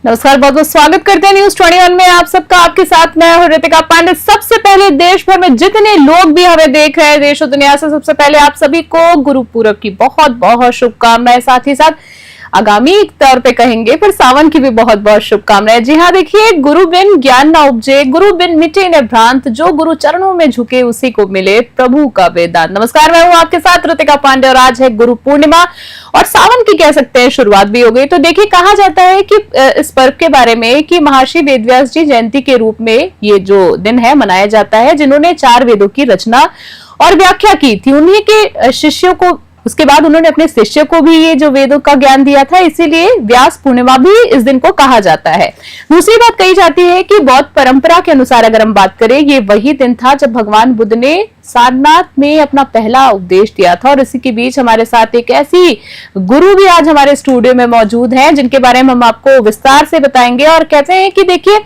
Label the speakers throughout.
Speaker 1: नमस्कार, बहुत बहुत स्वागत करते हैं न्यूज 21 में आप सबका। आपके साथ मैं हूं रितिका पांडे। सबसे पहले देश भर में जितने लोग भी हमें देख रहे हैं देश और दुनिया से, सबसे पहले आप सभी को गुरु पूरब की बहुत बहुत शुभकामनाएं। साथ ही साथ आगामी तौर पे कहेंगे फिर सावन की भी बहुत बहुत शुभकामनाएं। जी हाँ, देखिए, गुरु बिन ज्ञान न उपजे, गुरु बिन मिटे न भ्रांत, जो गुरु चरणों में झुके उसी को मिले प्रभु का वेदांत। नमस्कार, मैं हूँ आपके साथ रितिका पांडे और आज है गुरु पूर्णिमा और सावन की कह सकते हैं शुरुआत भी हो गई। तो देखिए, कहा जाता है कि इस पर्व के बारे में कि महर्षि वेदव्यास जी जयंती के रूप में ये जो दिन है मनाया जाता है, जिन्होंने 4 वेदों की रचना और व्याख्या की थी। उन्हीं के शिष्यों को, उसके बाद उन्होंने अपने शिष्य को भी ये जो वेदों का ज्ञान दिया था, इसीलिए व्यास पूर्णिमा भी इस दिन को कहा जाता है। दूसरी बात कही जाती है कि बौद्ध परंपरा के अनुसार अगर हम बात करें, ये वही दिन था जब भगवान बुद्ध ने सारनाथ में अपना पहला उपदेश दिया था। और इसी के बीच हमारे साथ एक ऐसी गुरु भी आज हमारे स्टूडियो में मौजूद हैं, जिनके बारे में हम आपको विस्तार से बताएंगे। और कहते हैं कि देखिए,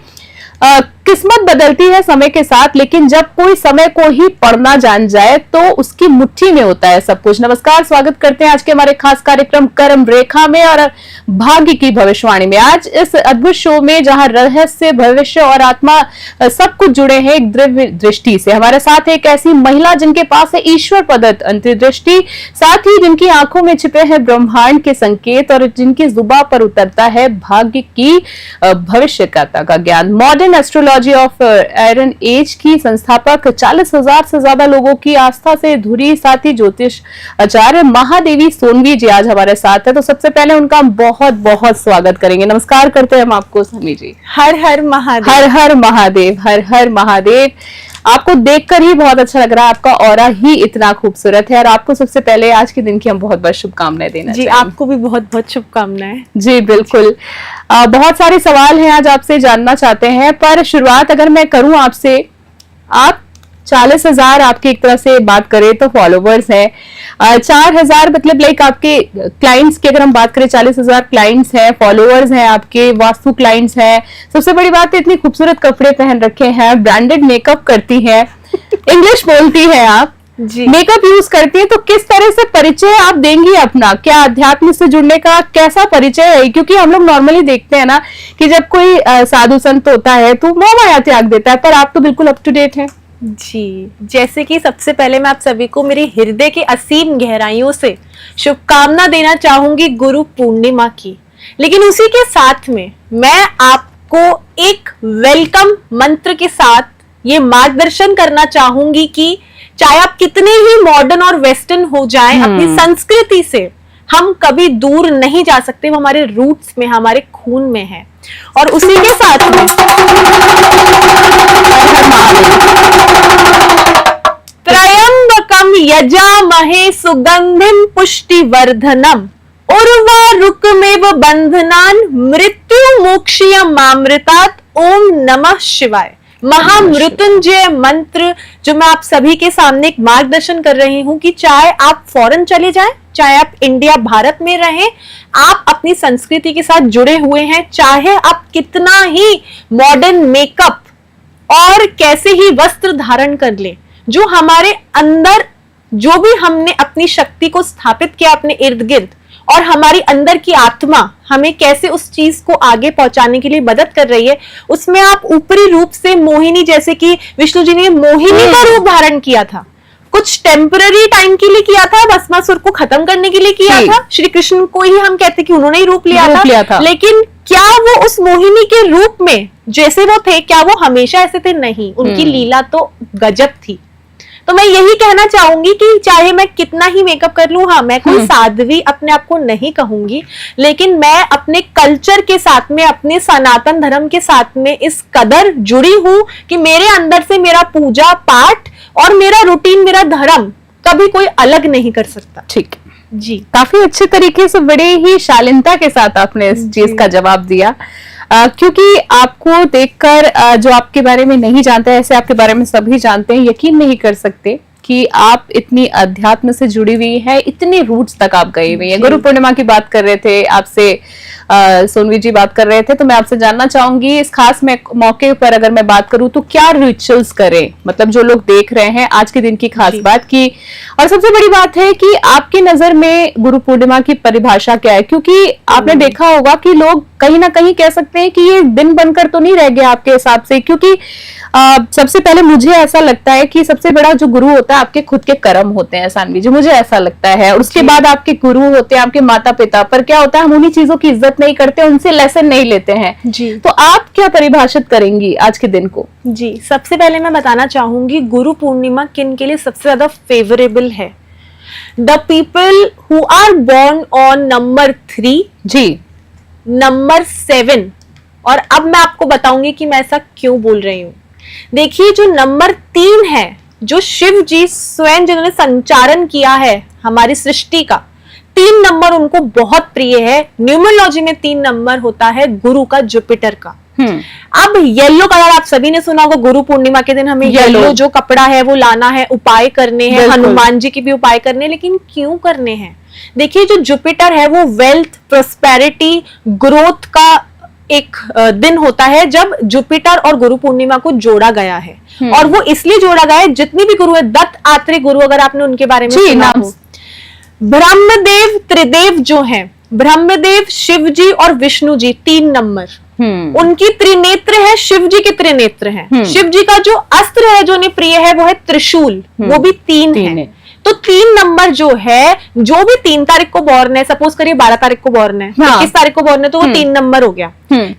Speaker 1: किस्मत बदलती है समय के साथ, लेकिन जब कोई समय को ही पढ़ना जान जाए तो उसकी मुट्ठी में होता है सब कुछ। नमस्कार, स्वागत करते हैं आज के हमारे खास कार्यक्रम कर्म रेखा में और भाग्य की भविष्यवाणी में। आज इस अद्भुत शो में जहां रहस्य, भविष्य और आत्मा सब कुछ जुड़े हैं एक दिव्य दृष्टि से। हमारे साथ एक ऐसी महिला जिनके पास है ईश्वर प्रदत्त अंतर्दृष्टि, साथ ही जिनकी आंखों में छिपे हैं ब्रह्मांड के संकेत और जिनकी जुबान पर उतरता है भाग्य की भविष्यकर्ता का ज्ञान। Modern astrology of iron age की संस्थापक, 40,000 से ज्यादा लोगों की आस्था से धुरी, साथ ही ज्योतिष आचार्य महादेवी सोनवी जी आज हमारे साथ है। तो सबसे पहले उनका बहुत बहुत स्वागत करेंगे। नमस्कार करते हैं हम आपको सोनवी जी।
Speaker 2: हर हर महादेव।
Speaker 1: हर हर महादेव, हर हर महादेव। आपको देखकर ही बहुत अच्छा लग रहा है, आपका ऑरा ही इतना खूबसूरत है। और आपको सबसे पहले आज के दिन की हम बहुत बहुत शुभकामनाएं देना
Speaker 2: जी। आपको भी बहुत बहुत शुभकामनाएं।
Speaker 1: जी बिल्कुल। बहुत सारे सवाल हैं आज आपसे जानना चाहते हैं, पर शुरुआत अगर मैं करूं आपसे, आप 40,000 आपकी एक तरह से बात करें तो फॉलोवर्स हैं, 4,000 मतलब लाइक आपके क्लाइंट्स की अगर हम बात करें, 40,000 क्लाइंट्स हैं, फॉलोअर्स हैं आपके, वास्तु क्लाइंट्स हैं। सबसे बड़ी बात है इतनी खूबसूरत कपड़े पहन रखे हैं, ब्रांडेड मेकअप करती हैं, इंग्लिश बोलती हैं आप जी, मेकअप यूज करती है। तो किस तरह से परिचय आप देंगी अपना? क्या अध्यात्म से जुड़ने का कैसा परिचय है? क्योंकि हम लोग नॉर्मली देखते हैं ना कि जब कोई साधु संत होता है तो मोह माया त्याग देता है, पर आप तो बिल्कुल अप टू डेट हैं।
Speaker 2: जी, जैसे कि सबसे पहले मैं आप सभी को मेरी हृदय की असीम गहराइयों से शुभकामना देना चाहूंगी गुरु पूर्णिमा की। लेकिन उसी के साथ में मैं आपको एक वेलकम मंत्र के साथ ये मार्गदर्शन करना चाहूंगी कि चाहे आप कितने ही मॉडर्न और वेस्टर्न हो जाएं, अपनी संस्कृति से हम कभी दूर नहीं जा सकते। वो हमारे रूट्स में, हमारे खून में है। और उसी के साथ में त्रयंबकम यजामहे सुगंधिम पुष्टिवर्धनम उर्वारुकमेव बंधनान मृत्यु मोक्षयमामृतात्। ओम नमः शिवाय। महामृत्युंजय मंत्र जो मैं आप सभी के सामने एक मार्गदर्शन कर रही हूं कि चाहे आप फॉरेन चले जाएं, चाहे आप इंडिया भारत में रहें, आप अपनी संस्कृति के साथ जुड़े हुए हैं, चाहे आप कितना ही मॉडर्न मेकअप और कैसे ही वस्त्र धारण कर ले, जो हमारे अंदर जो भी हमने अपनी शक्ति को स्थापित किया अपने इर्द गिर्द, और हमारी अंदर की आत्मा हमें कैसे उस चीज को आगे पहुंचाने के लिए मदद कर रही है, उसमें आप ऊपरी रूप से मोहिनी, जैसे कि विष्णु जी ने मोहिनी का रूप धारण किया था, कुछ टेम्पररी टाइम के लिए किया था, भस्मासुर को खत्म करने के लिए किया था। श्री कृष्ण को ही हम कहते कि उन्होंने ही रूप लिया था। लेकिन क्या वो उस मोहिनी के रूप में जैसे वो थे, क्या वो हमेशा ऐसे थे? नहीं, उनकी लीला तो गजब थी। तो मैं यही कहना चाहूंगी कि चाहे मैं कितना ही मेकअप कर लूं, हाँ, मैं कोई साध्वी अपने आप को नहीं कहूंगी, लेकिन मैं अपने कल्चर के साथ में, अपने सनातन धर्म के साथ में इस कदर जुड़ी हूं कि मेरे अंदर से मेरा पूजा पाठ और मेरा रूटीन, मेरा धर्म कभी कोई अलग नहीं कर सकता।
Speaker 1: ठीक
Speaker 2: जी,
Speaker 1: काफी अच्छे तरीके से, बड़े ही शालीनता के साथ आपने इस चीज का जवाब दिया। क्योंकि आपको देखकर जो आपके बारे में नहीं जानते, ऐसे आपके बारे में सभी जानते हैं, यकीन नहीं कर सकते कि आप इतनी अध्यात्म से जुड़ी हुई है, इतनी रूट्स तक आप गई हुई है। गुरु पूर्णिमा की बात कर रहे थे आपसे, सोनवी जी बात कर रहे थे, तो मैं आपसे जानना चाहूंगी इस खास मौके पर अगर मैं बात करूं तो क्या रिचुअल्स करें, मतलब जो लोग देख रहे हैं आज के दिन की खास बात की। और सबसे बड़ी बात है कि आपकी नजर में गुरु पूर्णिमा की परिभाषा क्या है, क्योंकि आपने देखा होगा कि लोग कहीं ना कहीं कह सकते हैं कि ये दिन बनकर तो नहीं रह गया आपके हिसाब से, क्योंकि सबसे पहले मुझे ऐसा लगता है कि सबसे बड़ा जो गुरु होता है आपके खुद के कर्म होते हैं सानवी जी, मुझे ऐसा लगता है। और उसके बाद आपके गुरु होते हैं आपके माता पिता, पर क्या होता है हम उन्हीं चीजों की इज्जत नहीं करते, उनसे लेसन नहीं लेते हैं
Speaker 2: जी।
Speaker 1: तो आप क्या परिभाषित करेंगी आज के दिन को?
Speaker 2: जी, सबसे पहले मैं बताना चाहूंगी गुरु पूर्णिमा किन के लिए सबसे ज्यादा फेवरेबल है। The people who are born on number 3
Speaker 1: जी,
Speaker 2: नंबर 7, और अब मैं आपको बताऊंगी कि मैं ऐसा क्यों बोल रही हूँ। देखिए, जो नंबर 3 है, जो शिव जी स्वयं जिन्होंने संचारण किया है हमारी सृष्टि का, 3 नंबर उनको बहुत प्रिय है। न्यूमरोलॉजी में 3 नंबर होता है गुरु का, जुपिटर का। अब येलो कलर आप सभी ने सुना होगा, गुरु पूर्णिमा के दिन हमें येलो जो कपड़ा है वो लाना है, उपाय करने हैं, हनुमान जी की भी उपाय करने, लेकिन क्यों करने हैं? देखिए, जो जुपिटर है वो वेल्थ, प्रोस्पेरिटी, ग्रोथ का एक दिन होता है जब जुपिटर और गुरु पूर्णिमा को जोड़ा गया है। और वो इसलिए जोड़ा गया है, जितनी भी गुरु है, दत्त आत्रेय गुरु अगर आपने उनके बारे में सुना हो, ब्रह्मदेव त्रिदेव जो हैं, ब्रह्मदेव, शिव जी और विष्णु जी, 3 नंबर उनकी त्रिनेत्र है, शिव जी के त्रिनेत्र हैं। शिव जी का जो अस्त्र है जो उन्हें प्रिय है वो है त्रिशूल, वो भी 3 है। तो 3 नंबर जो है, जो भी 3 तारीख को बॉर्न है, सपोज करिए 12 तारीख को बॉर्न है, 21 तारीख को बॉर्न है, तो वो 3 नंबर हो गया।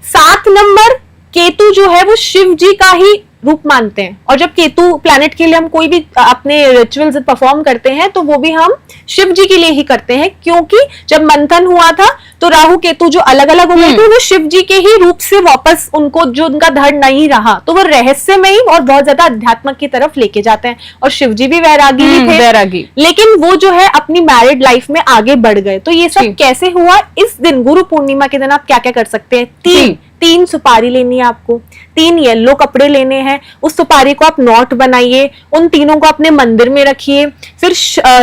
Speaker 2: 7 नंबर केतु जो है वो शिव जी का ही रूप मानते हैं, और जब केतु प्लैनेट के लिए हम कोई भी अपने रिचुअल्स परफॉर्म करते हैं तो वो भी हम शिव जी के लिए ही करते हैं, क्योंकि जब मंथन हुआ था तो राहु केतु जो अलग अलग हो गए थे वो शिव जी के ही रूप से वापस उनको जो उनका धड़ नहीं रहा, तो वो रहस्यमयी और बहुत ज्यादा अध्यात्म की तरफ लेके जाते हैं। और शिव जी भी वैरागी ही थे, वैरागी, लेकिन वो जो है अपनी मैरिड लाइफ में आगे बढ़ गए। तो ये सब कैसे हुआ? इस दिन गुरु पूर्णिमा के दिन आप क्या क्या कर सकते हैं? 3 सुपारी लेनी है आपको, 3 येलो कपड़े लेने हैं, उस सुपारी को आप नोट बनाइए, उन तीनों को अपने मंदिर में रखिए। फिर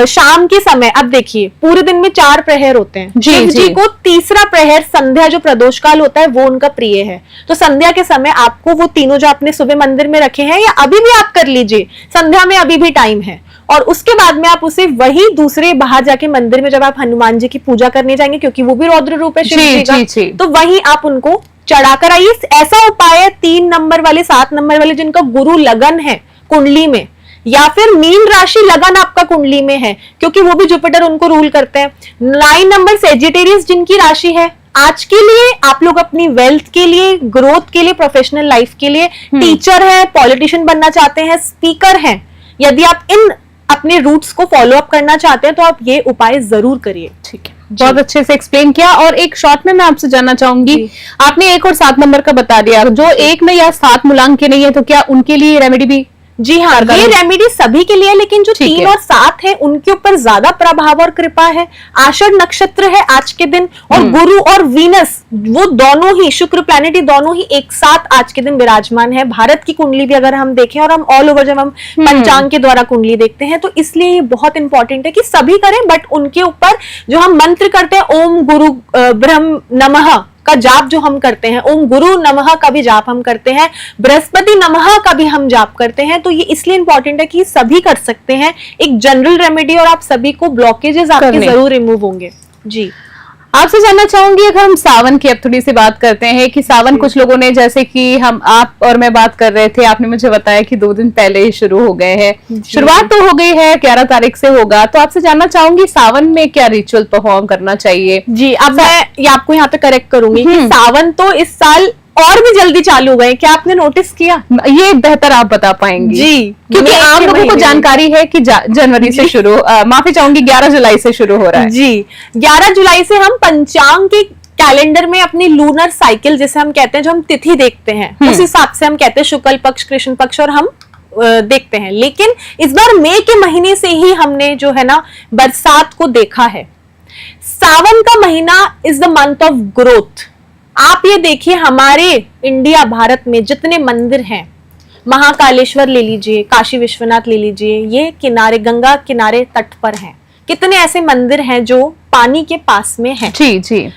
Speaker 2: शाम के समय, अब देखिए पूरे दिन में 4 प्रहर होते हैं, शिव जी को तीसरा प्रहर संध्या जो प्रदोष काल होता है वो उनका प्रिय है। तो संध्या के समय आपको वो तीनों जो आपने सुबह मंदिर में रखे हैं, या अभी भी आप कर लीजिए, संध्या में अभी भी टाइम है, और उसके बाद में आप उसे वही दूसरे बाहर जाके मंदिर में जब आप हनुमान जी की पूजा करने जाएंगे, क्योंकि वो भी रौद्र रूप है शिव जी का, तो वहीं आप उनको चढ़ाकर आइए। ऐसा उपाय है 3 नंबर वाले, 7 नंबर वाले जिनका गुरु लगन है कुंडली में, या फिर मीन राशि लगन आपका कुंडली में है, क्योंकि वो भी जुपिटर उनको रूल करते हैं। 9 नंबर सेजिटेरियस जिनकी राशि है, आज के लिए आप लोग अपनी वेल्थ के लिए, ग्रोथ के लिए, प्रोफेशनल लाइफ के लिए, टीचर है, पॉलिटिशियन बनना चाहते हैं, स्पीकर हैं, यदि आप इन अपने रूट्स को फॉलो अप करना चाहते हैं तो आप ये उपाय जरूर करिए। ठीक है,
Speaker 1: बहुत अच्छे से एक्सप्लेन किया। और एक शॉर्ट में मैं आपसे जानना चाहूंगी, आपने 1 और 7 नंबर का बता दिया, जो 1 में या 7 मूलांक के नहीं है, तो क्या उनके लिए रेमेडी भी?
Speaker 2: जी हाँ, ये रेमेडी सभी के लिए है, लेकिन जो 3 और 7 है उनके ऊपर ज्यादा प्रभाव और कृपा है। आषाढ़ नक्षत्र है आज के दिन, और गुरु और वीनस वो दोनों ही, शुक्र प्लैनेट, दोनों ही एक साथ आज के दिन विराजमान है। भारत की कुंडली भी अगर हम देखें, और हम ऑल ओवर जब हम पंचांग के द्वारा कुंडली देखते हैं, तो इसलिए ये बहुत इंपॉर्टेंट है कि सभी करें, बट उनके ऊपर जो हम मंत्र करते हैं, ओम गुरु ब्रह्म नमः का जाप जो हम करते हैं, ओम गुरु नमः का भी जाप हम करते हैं, बृहस्पति नमः का भी हम जाप करते हैं, तो ये इसलिए इंपॉर्टेंट है कि सभी कर सकते हैं, एक जनरल रेमेडी, और आप सभी को ब्लॉकेजेस आपके जरूर रिमूव होंगे। जी,
Speaker 1: आपसे जानना चाहूंगी, अगर हम सावन की अब थोड़ी सी बात करते हैं कि सावन कुछ लोगों ने, जैसे कि हम आप और मैं बात कर रहे थे, आपने मुझे बताया कि 2 दिन पहले ही शुरू हो गए हैं, शुरुआत तो हो गई है, 11 तारीख से होगा, तो आपसे जानना चाहूंगी सावन में क्या रिचुअल परफॉर्म करना चाहिए?
Speaker 2: जी, अब मैं आपको यहाँ पे करेक्ट करूंगी कि सावन तो इस साल और भी जल्दी चालू हो गए, क्या आपने नोटिस किया?
Speaker 1: ये बेहतर आप बता पाएंगे
Speaker 2: जी,
Speaker 1: क्योंकि आम लोगों को जानकारी है कि जनवरी से शुरू, माफी चाहूंगी 11 जुलाई से शुरू हो रहा है।
Speaker 2: जी, 11 जुलाई से हम पंचांग के कैलेंडर में अपनी लूनर साइकिल जिसे हम कहते हैं, जो हम तिथि देखते हैं, उस हिसाब से हम कहते हैं शुक्ल पक्ष, कृष्ण पक्ष, और हम देखते हैं। लेकिन इस बार मई के महीने से ही हमने जो है ना बरसात को देखा है। सावन का महीना is the month of growth. आप ये देखिए, हमारे इंडिया भारत में जितने मंदिर हैं, महाकालेश्वर ले लीजिए, काशी विश्वनाथ ले लीजिए, ये किनारे, गंगा किनारे तट पर हैं। कितने ऐसे मंदिर हैं जो पानी के पास में हैं।
Speaker 1: जी जी।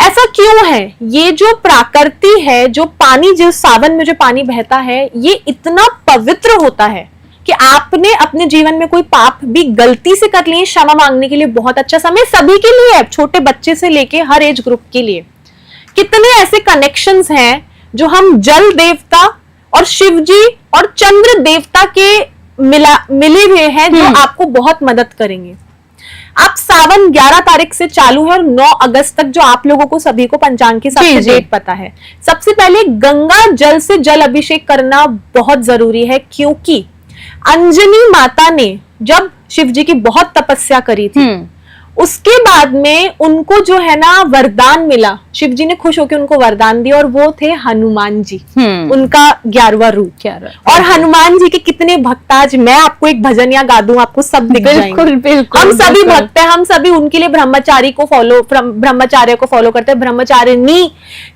Speaker 2: ऐसा क्यों है? ये जो प्रकृति है, जो पानी, जो सावन में जो पानी बहता है, ये इतना पवित्र होता है कि आपने अपने जीवन में कोई पाप भी गलती से कर लिए, क्षमा मांगने के लिए बहुत अच्छा समय सभी के लिए है, छोटे बच्चे से लेके हर एज ग्रुप के लिए। कितने ऐसे कनेक्शंस हैं जो हम जल देवता और शिव जी और चंद्र देवता के मिले हुए हैं, जो आपको बहुत मदद करेंगे। आप सावन 11 तारीख से चालू है और 9 अगस्त तक, जो आप लोगों को सभी को पंचांग की सबसे डेट पता है। सबसे पहले गंगा जल से जल अभिषेक करना बहुत जरूरी है, क्योंकि अंजनी माता ने जब शिव जी की बहुत तपस्या करी थी, उसके बाद में उनको जो है ना वरदान मिला, शिव जी ने खुश होकर उनको वरदान दिया, और वो थे हनुमान जी, उनका 11वां रूप। और हनुमान जी के कितने भक्त, आज मैं आपको एक भजन या गा दूं, आपको सब दिख जाएंगे।
Speaker 1: बिल्कुल,
Speaker 2: हम सभी भक्त हैं, हम सभी उनके लिए ब्रह्मचार्य को फॉलो करते हैं, ब्रह्मचारिणी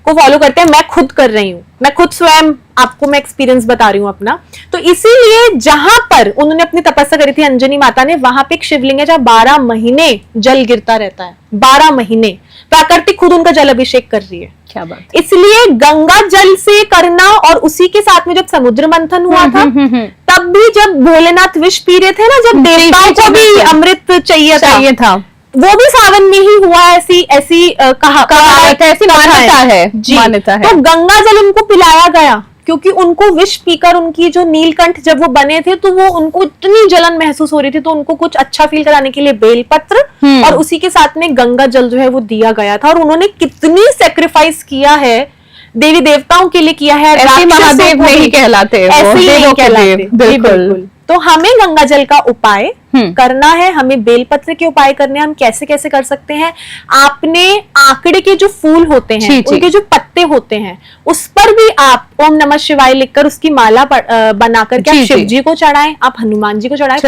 Speaker 2: को फॉलो करते हैं। मैं खुद कर रही हूँ, मैं खुद स्वयं आपको मैं एक्सपीरियंस बता रही हूँ अपना। तो इसीलिए जहां पर उन्होंने अपनी तपस्या करी थी अंजनी माता ने, वहां पे एक शिवलिंग है जहां 12 महीने जल गिरता रहता है। 12 महीने प्रकृति खुद उनका जल अभिषेक कर रही है।
Speaker 1: क्या बात।
Speaker 2: इसलिए गंगा जल से करना, और उसी के साथ में जब समुद्र मंथन हुआ था, तब भी जब भोलेनाथ विष पी रहे थे ना, जब देवताओं को भी अमृत चाहिए था, वो भी सावन में ही हुआ। ऐसी मान्यता है। तो गंगा जल उनको पिलाया गया, क्योंकि उनको विष पीकर उनकी जो नीलकंठ जब वो बने थे, तो वो उनको इतनी जलन महसूस हो रही थी, तो उनको कुछ अच्छा फील कराने के लिए बेलपत्र और उसी के साथ में गंगा जल जो है वो दिया गया था। और उन्होंने कितनी सेक्रीफाइस किया है, देवी देवताओं के लिए किया है।
Speaker 1: ऐसे महादेव नहीं कहलाते,
Speaker 2: ऐसे ही नहीं कहलाते। बिल्कुल। तो हमें गंगा जल का उपाय करना है, हमें बेलपत्र के उपाय करने हैं। हम कैसे कैसे कर सकते हैं? आपने आंकड़े के जो फूल होते हैं, उनके जो पत्ते होते हैं, उस पर भी आप ओम नमः शिवाय लिखकर उसकी माला बना करके आप शिव जी को चढ़ाएं, आप हनुमान जी को चढ़ाएं।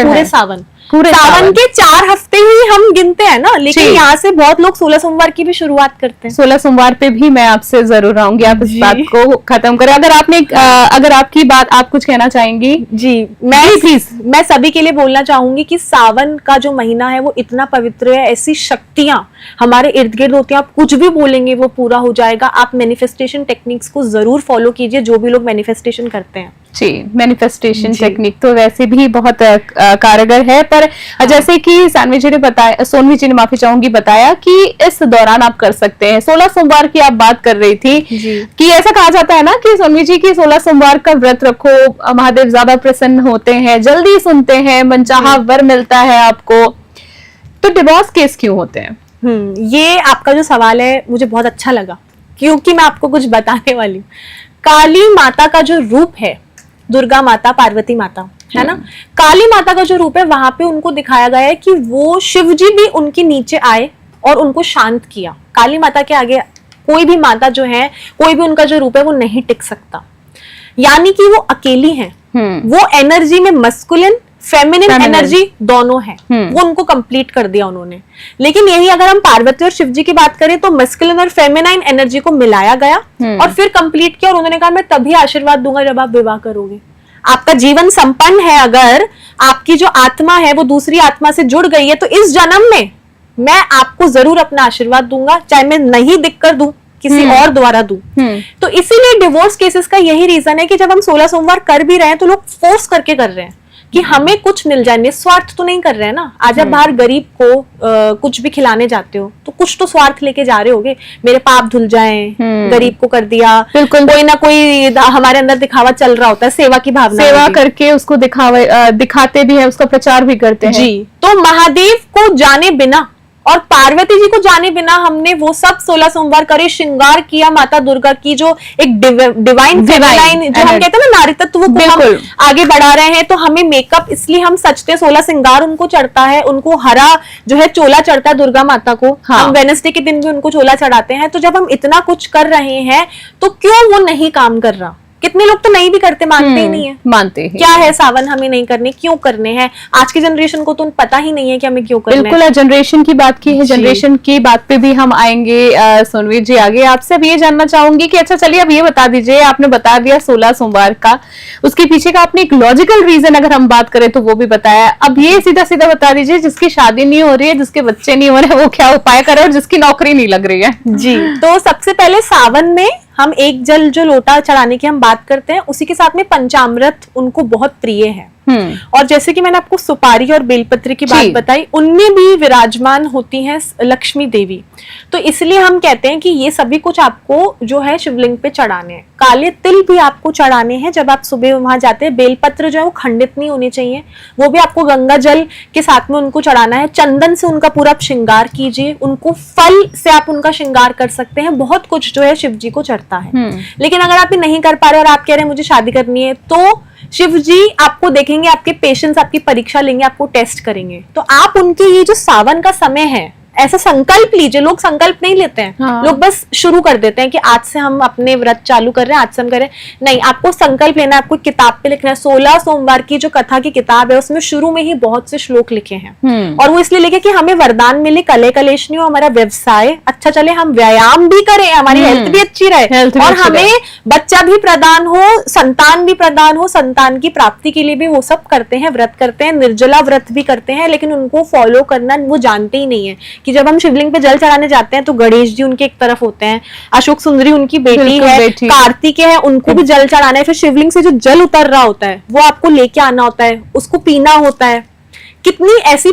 Speaker 2: पूरे सावन के 4 हफ्ते ही हम गिनते हैं ना, लेकिन यहाँ से बहुत लोग 16 सोमवार की भी शुरुआत करते हैं।
Speaker 1: 16 सोमवार पे भी मैं आपसे जरूर आऊंगी, आप इस बात को खत्म करें। अगर आपकी बात आप कुछ कहना चाहेंगी?
Speaker 2: जी, मैं सभी के लिए बोलना चाहूंगी कि सावन का जो महीना है वो इतना पवित्र है, ऐसी शक्तियां हमारे इर्द गिर्द होती हैं। आप कुछ भी बोलेंगे वो पूरा हो जाएगा। आप मैनिफेस्टेशन टेक्निक्स को जरूर फॉलो कीजिए, जो भी लोग मैनिफेस्टेशन करते हैं।
Speaker 1: जी, मैनिफेस्टेशन टेक्निक तो वैसे भी बहुत कारगर है, पर जैसे कि सोनवी जी ने माफी चाहूंगी बताया कि इस दौरान आप कर सकते हैं। 16 सोमवार की आप बात कर रही थी कि ऐसा कहा जाता है ना कि सोनवी जी की 16 सोमवार का व्रत रखो, महादेव ज्यादा प्रसन्न होते हैं, जल्दी सुनते हैं, मनचाहा वर मिलता है आपको। तो डिवोर्स केस क्यों होते हैं?
Speaker 2: ये आपका जो सवाल है मुझे बहुत अच्छा लगा, क्योंकि मैं आपको कुछ बताने वाली हूँ। काली माता का जो रूप है, दुर्गा माता, पार्वती माता, है ना, काली माता का जो रूप है, वहां पे उनको दिखाया गया है कि वो शिव जी भी उनके नीचे आए और उनको शांत किया। काली माता के आगे कोई भी माता जो है, कोई भी उनका जो रूप है वो नहीं टिक सकता, यानी कि वो अकेली हैं। वो एनर्जी में मस्कुलिन फेमिनिन एनर्जी दोनों है, वो उनको कंप्लीट कर दिया उन्होंने। लेकिन यही अगर हम पार्वती और शिव जी की बात करें, तो मस्कुलिन और फेमिनाइन एनर्जी को मिलाया गया और फिर कंप्लीट किया। और उन्होंने कहा मैं तभी आशीर्वाद दूंगा जब आप विवाह करोगे। आपका जीवन संपन्न है, अगर आपकी जो आत्मा है वो दूसरी आत्मा से जुड़ गई है, तो इस जन्म में मैं आपको जरूर अपना आशीर्वाद दूंगा, चाहे मैं नहीं दिख कर दूं, किसी और द्वारा दूं। तो इसीलिए डिवोर्स केसेस का यही रीजन है कि जब हम 16 सोमवार कर भी रहे हैं, तो लोग फोर्स करके कर रहे हैं कि हमें कुछ मिल जाए, निस्वार्थ तो नहीं कर रहे हैं ना। आज आप बाहर गरीब को कुछ भी खिलाने जाते हो, तो कुछ तो स्वार्थ लेके जा रहे होगे, मेरे पाप धुल जाएं, गरीब को कर दिया। कोई ना कोई हमारे अंदर दिखावा चल रहा होता है, सेवा की भावना,
Speaker 1: सेवा करके उसको दिखाते भी है, उसका प्रचार भी करते हैं।
Speaker 2: जी, तो महादेव को जाने बिना और पार्वती जी को जाने बिना हमने वो सब 16 सोमवार करे, श्रृंगार किया माता दुर्गा की जो एक डिवाइन फेमिनाइन जो हम कहते हैं ना, नारी तत्व को हम आगे बढ़ा रहे हैं। तो हमें मेकअप इसलिए हम सचते, 16 श्रृंगार उनको चढ़ता है, उनको हरा जो है चोला चढ़ता है दुर्गा माता को। हम वेडनेसडे के दिन भी उनको चोला चढ़ाते हैं। तो जब हम इतना कुछ कर रहे हैं, तो क्यों वो नहीं काम कर रहा? कितने लोग तो नहीं भी करते, मानते ही नहीं है,
Speaker 1: मानते हैं
Speaker 2: क्या है सावन हमें नहीं करने, क्यों करने हैं। आज की जनरेशन को तो पता ही नहीं है कि हमें क्यों करना
Speaker 1: बिल्कुल। जनरेशन की बात की है, जनरेशन की बात पे भी हम आएंगे सोनवीर जी आगे। आपसे अब ये जानना चाहूंगी कि अच्छा चलिए अब ये बता दीजिए, आपने बता दिया 16 सोमवार का, उसके पीछे का आपने एक लॉजिकल रीजन अगर हम बात करें तो वो भी बताया। अब ये सीधा सीधा बता दीजिए, जिसकी शादी नहीं हो रही है, जिसके बच्चे नहीं हो रहे, वो क्या उपाय करे, और जिसकी नौकरी नहीं लग रही है
Speaker 2: जी। तो सबसे पहले सावन में हम एक जल जो लोटा चढ़ाने की हम बात करते हैं, उसी के साथ में पंचामृत उनको बहुत प्रिय है। और जैसे कि मैंने आपको सुपारी और बेलपत्र की बात बताई, उनमें भी विराजमान होती हैं लक्ष्मी देवी। तो इसलिए हम कहते हैं कि ये सभी कुछ आपको जो है शिवलिंग पे चढ़ाने हैं। काले तिल भी आपको चढ़ाने हैं जब आप सुबह वहां जाते हैं। बेलपत्र जो है वो खंडित नहीं होने चाहिए, वो भी आपको गंगा जल के साथ में उनको चढ़ाना है। चंदन से उनका पूरा श्रृंगार कीजिए, उनको फल से आप उनका श्रृंगार कर सकते हैं। बहुत कुछ जो है शिव जी को चढ़ता है। लेकिन अगर आप ये नहीं कर पा रहे और आप कह रहे हैं मुझे शादी करनी है, तो शिव जी आपको देखेंगे, आपके पेशेंस, आपकी परीक्षा लेंगे, आपको टेस्ट करेंगे। तो आप उनके ये जो सावन का समय है, ऐसा संकल्प लीजिए। लोग संकल्प नहीं लेते हैं, लोग बस शुरू कर देते हैं कि आज से हम अपने व्रत चालू कर रहे हैं, आज से हम करें। नहीं, आपको संकल्प लेना है, आपको किताब पे लिखना है। 16 सोमवार की जो कथा की किताब है उसमें शुरू में ही बहुत से श्लोक लिखे हैं, और वो इसलिए लिखे कि हमें वरदान मिले, कले कलेश नहीं हो, हमारा व्यवसाय अच्छा चले, हम व्यायाम भी करें, हमारी हेल्थ भी अच्छी रहे, और हमें बच्चा भी प्रदान हो, संतान भी प्रदान हो। संतान की प्राप्ति के लिए भी वो सब करते हैं, व्रत करते हैं, निर्जला व्रत भी करते हैं, लेकिन उनको फॉलो करना वो जानते ही नहीं है। कि जब हम शिवलिंग पे जल चढ़ाने जाते हैं तो गणेश जी उनके एक तरफ होते हैं, अशोक सुंदरी उनकी बेटी है, कार्तिकेय है, उनको भी जल चढ़ाना है। फिर शिवलिंग से जो जल उतर रहा होता है वो आपको लेके आना होता है, उसको पीना होता है। कितनी ऐसी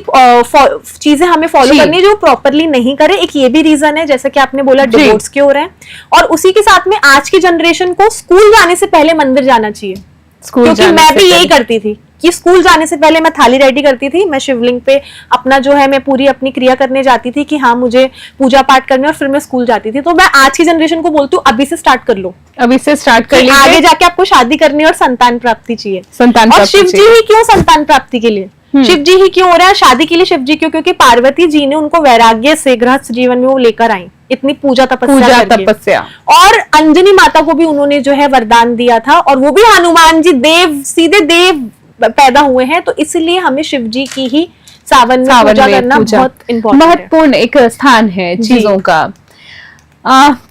Speaker 2: चीजें हमें फॉलो करनी है जो प्रॉपरली नहीं करे। एक ये भी रीजन है, जैसे कि आपने बोला डिवोर्स क्यों हो रहे हैं। और उसी के साथ में आज की जनरेशन को स्कूल जाने से पहले मंदिर जाना चाहिए, क्योंकि मैं भी यही करती थी कि स्कूल जाने से पहले मैं थाली रेडी करती थी, मैं शिवलिंग पे अपना जो है मैं पूरी अपनी क्रिया करने जाती थी कि हाँ मुझे पूजा पाठ करने, और फिर मैं स्कूल जाती थी। तो मैं आज की जनरेशन को बोलती हूँ अभी से स्टार्ट कर लो,
Speaker 1: अभी से स्टार्ट कर लीजिए।
Speaker 2: आगे जाके आपको शादी करनी है और संतान प्राप्ति चाहिए।
Speaker 1: संतान
Speaker 2: और शिव जी ही क्यों संतान प्राप्ति के लिए, शिव जी ही क्यों हो रहा है शादी के लिए शिव जी क्यों? क्योंकि पार्वती जी ने उनको वैराग्य से गृहस्थ जीवन में वो लेकर आई, इतनी पूजा तपस्या। और अंजनी माता को भी उन्होंने जो है वरदान दिया था, और वो भी हनुमान जी देव, सीधे देव पैदा हुए हैं। तो इसलिए हमें शिव जी की ही सावन में पूजा करना बहुत इम्पोर्टेंट,
Speaker 1: महत्वपूर्ण एक स्थान है चीजों का।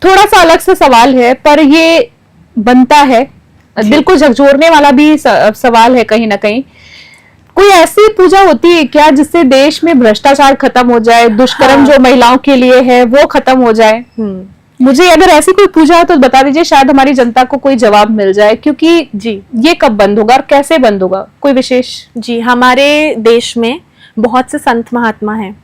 Speaker 1: थोड़ा सा अलग सा सवाल है, पर ये बनता है, दिल को झकझोरने वाला भी सवाल है कहीं ना कहीं। कोई ऐसी पूजा होती है क्या जिससे देश में भ्रष्टाचार खत्म हो जाए, दुष्कर्म जो महिलाओं के लिए है वो खत्म हो जाए? मुझे अगर ऐसी कोई पूजा है तो बता दीजिए, शायद हमारी जनता को कोई जवाब मिल जाए। क्योंकि जी ये कब बंद होगा और कैसे बंद होगा, कोई विशेष?
Speaker 2: जी, हमारे देश में बहुत से संत महात्मा हैं,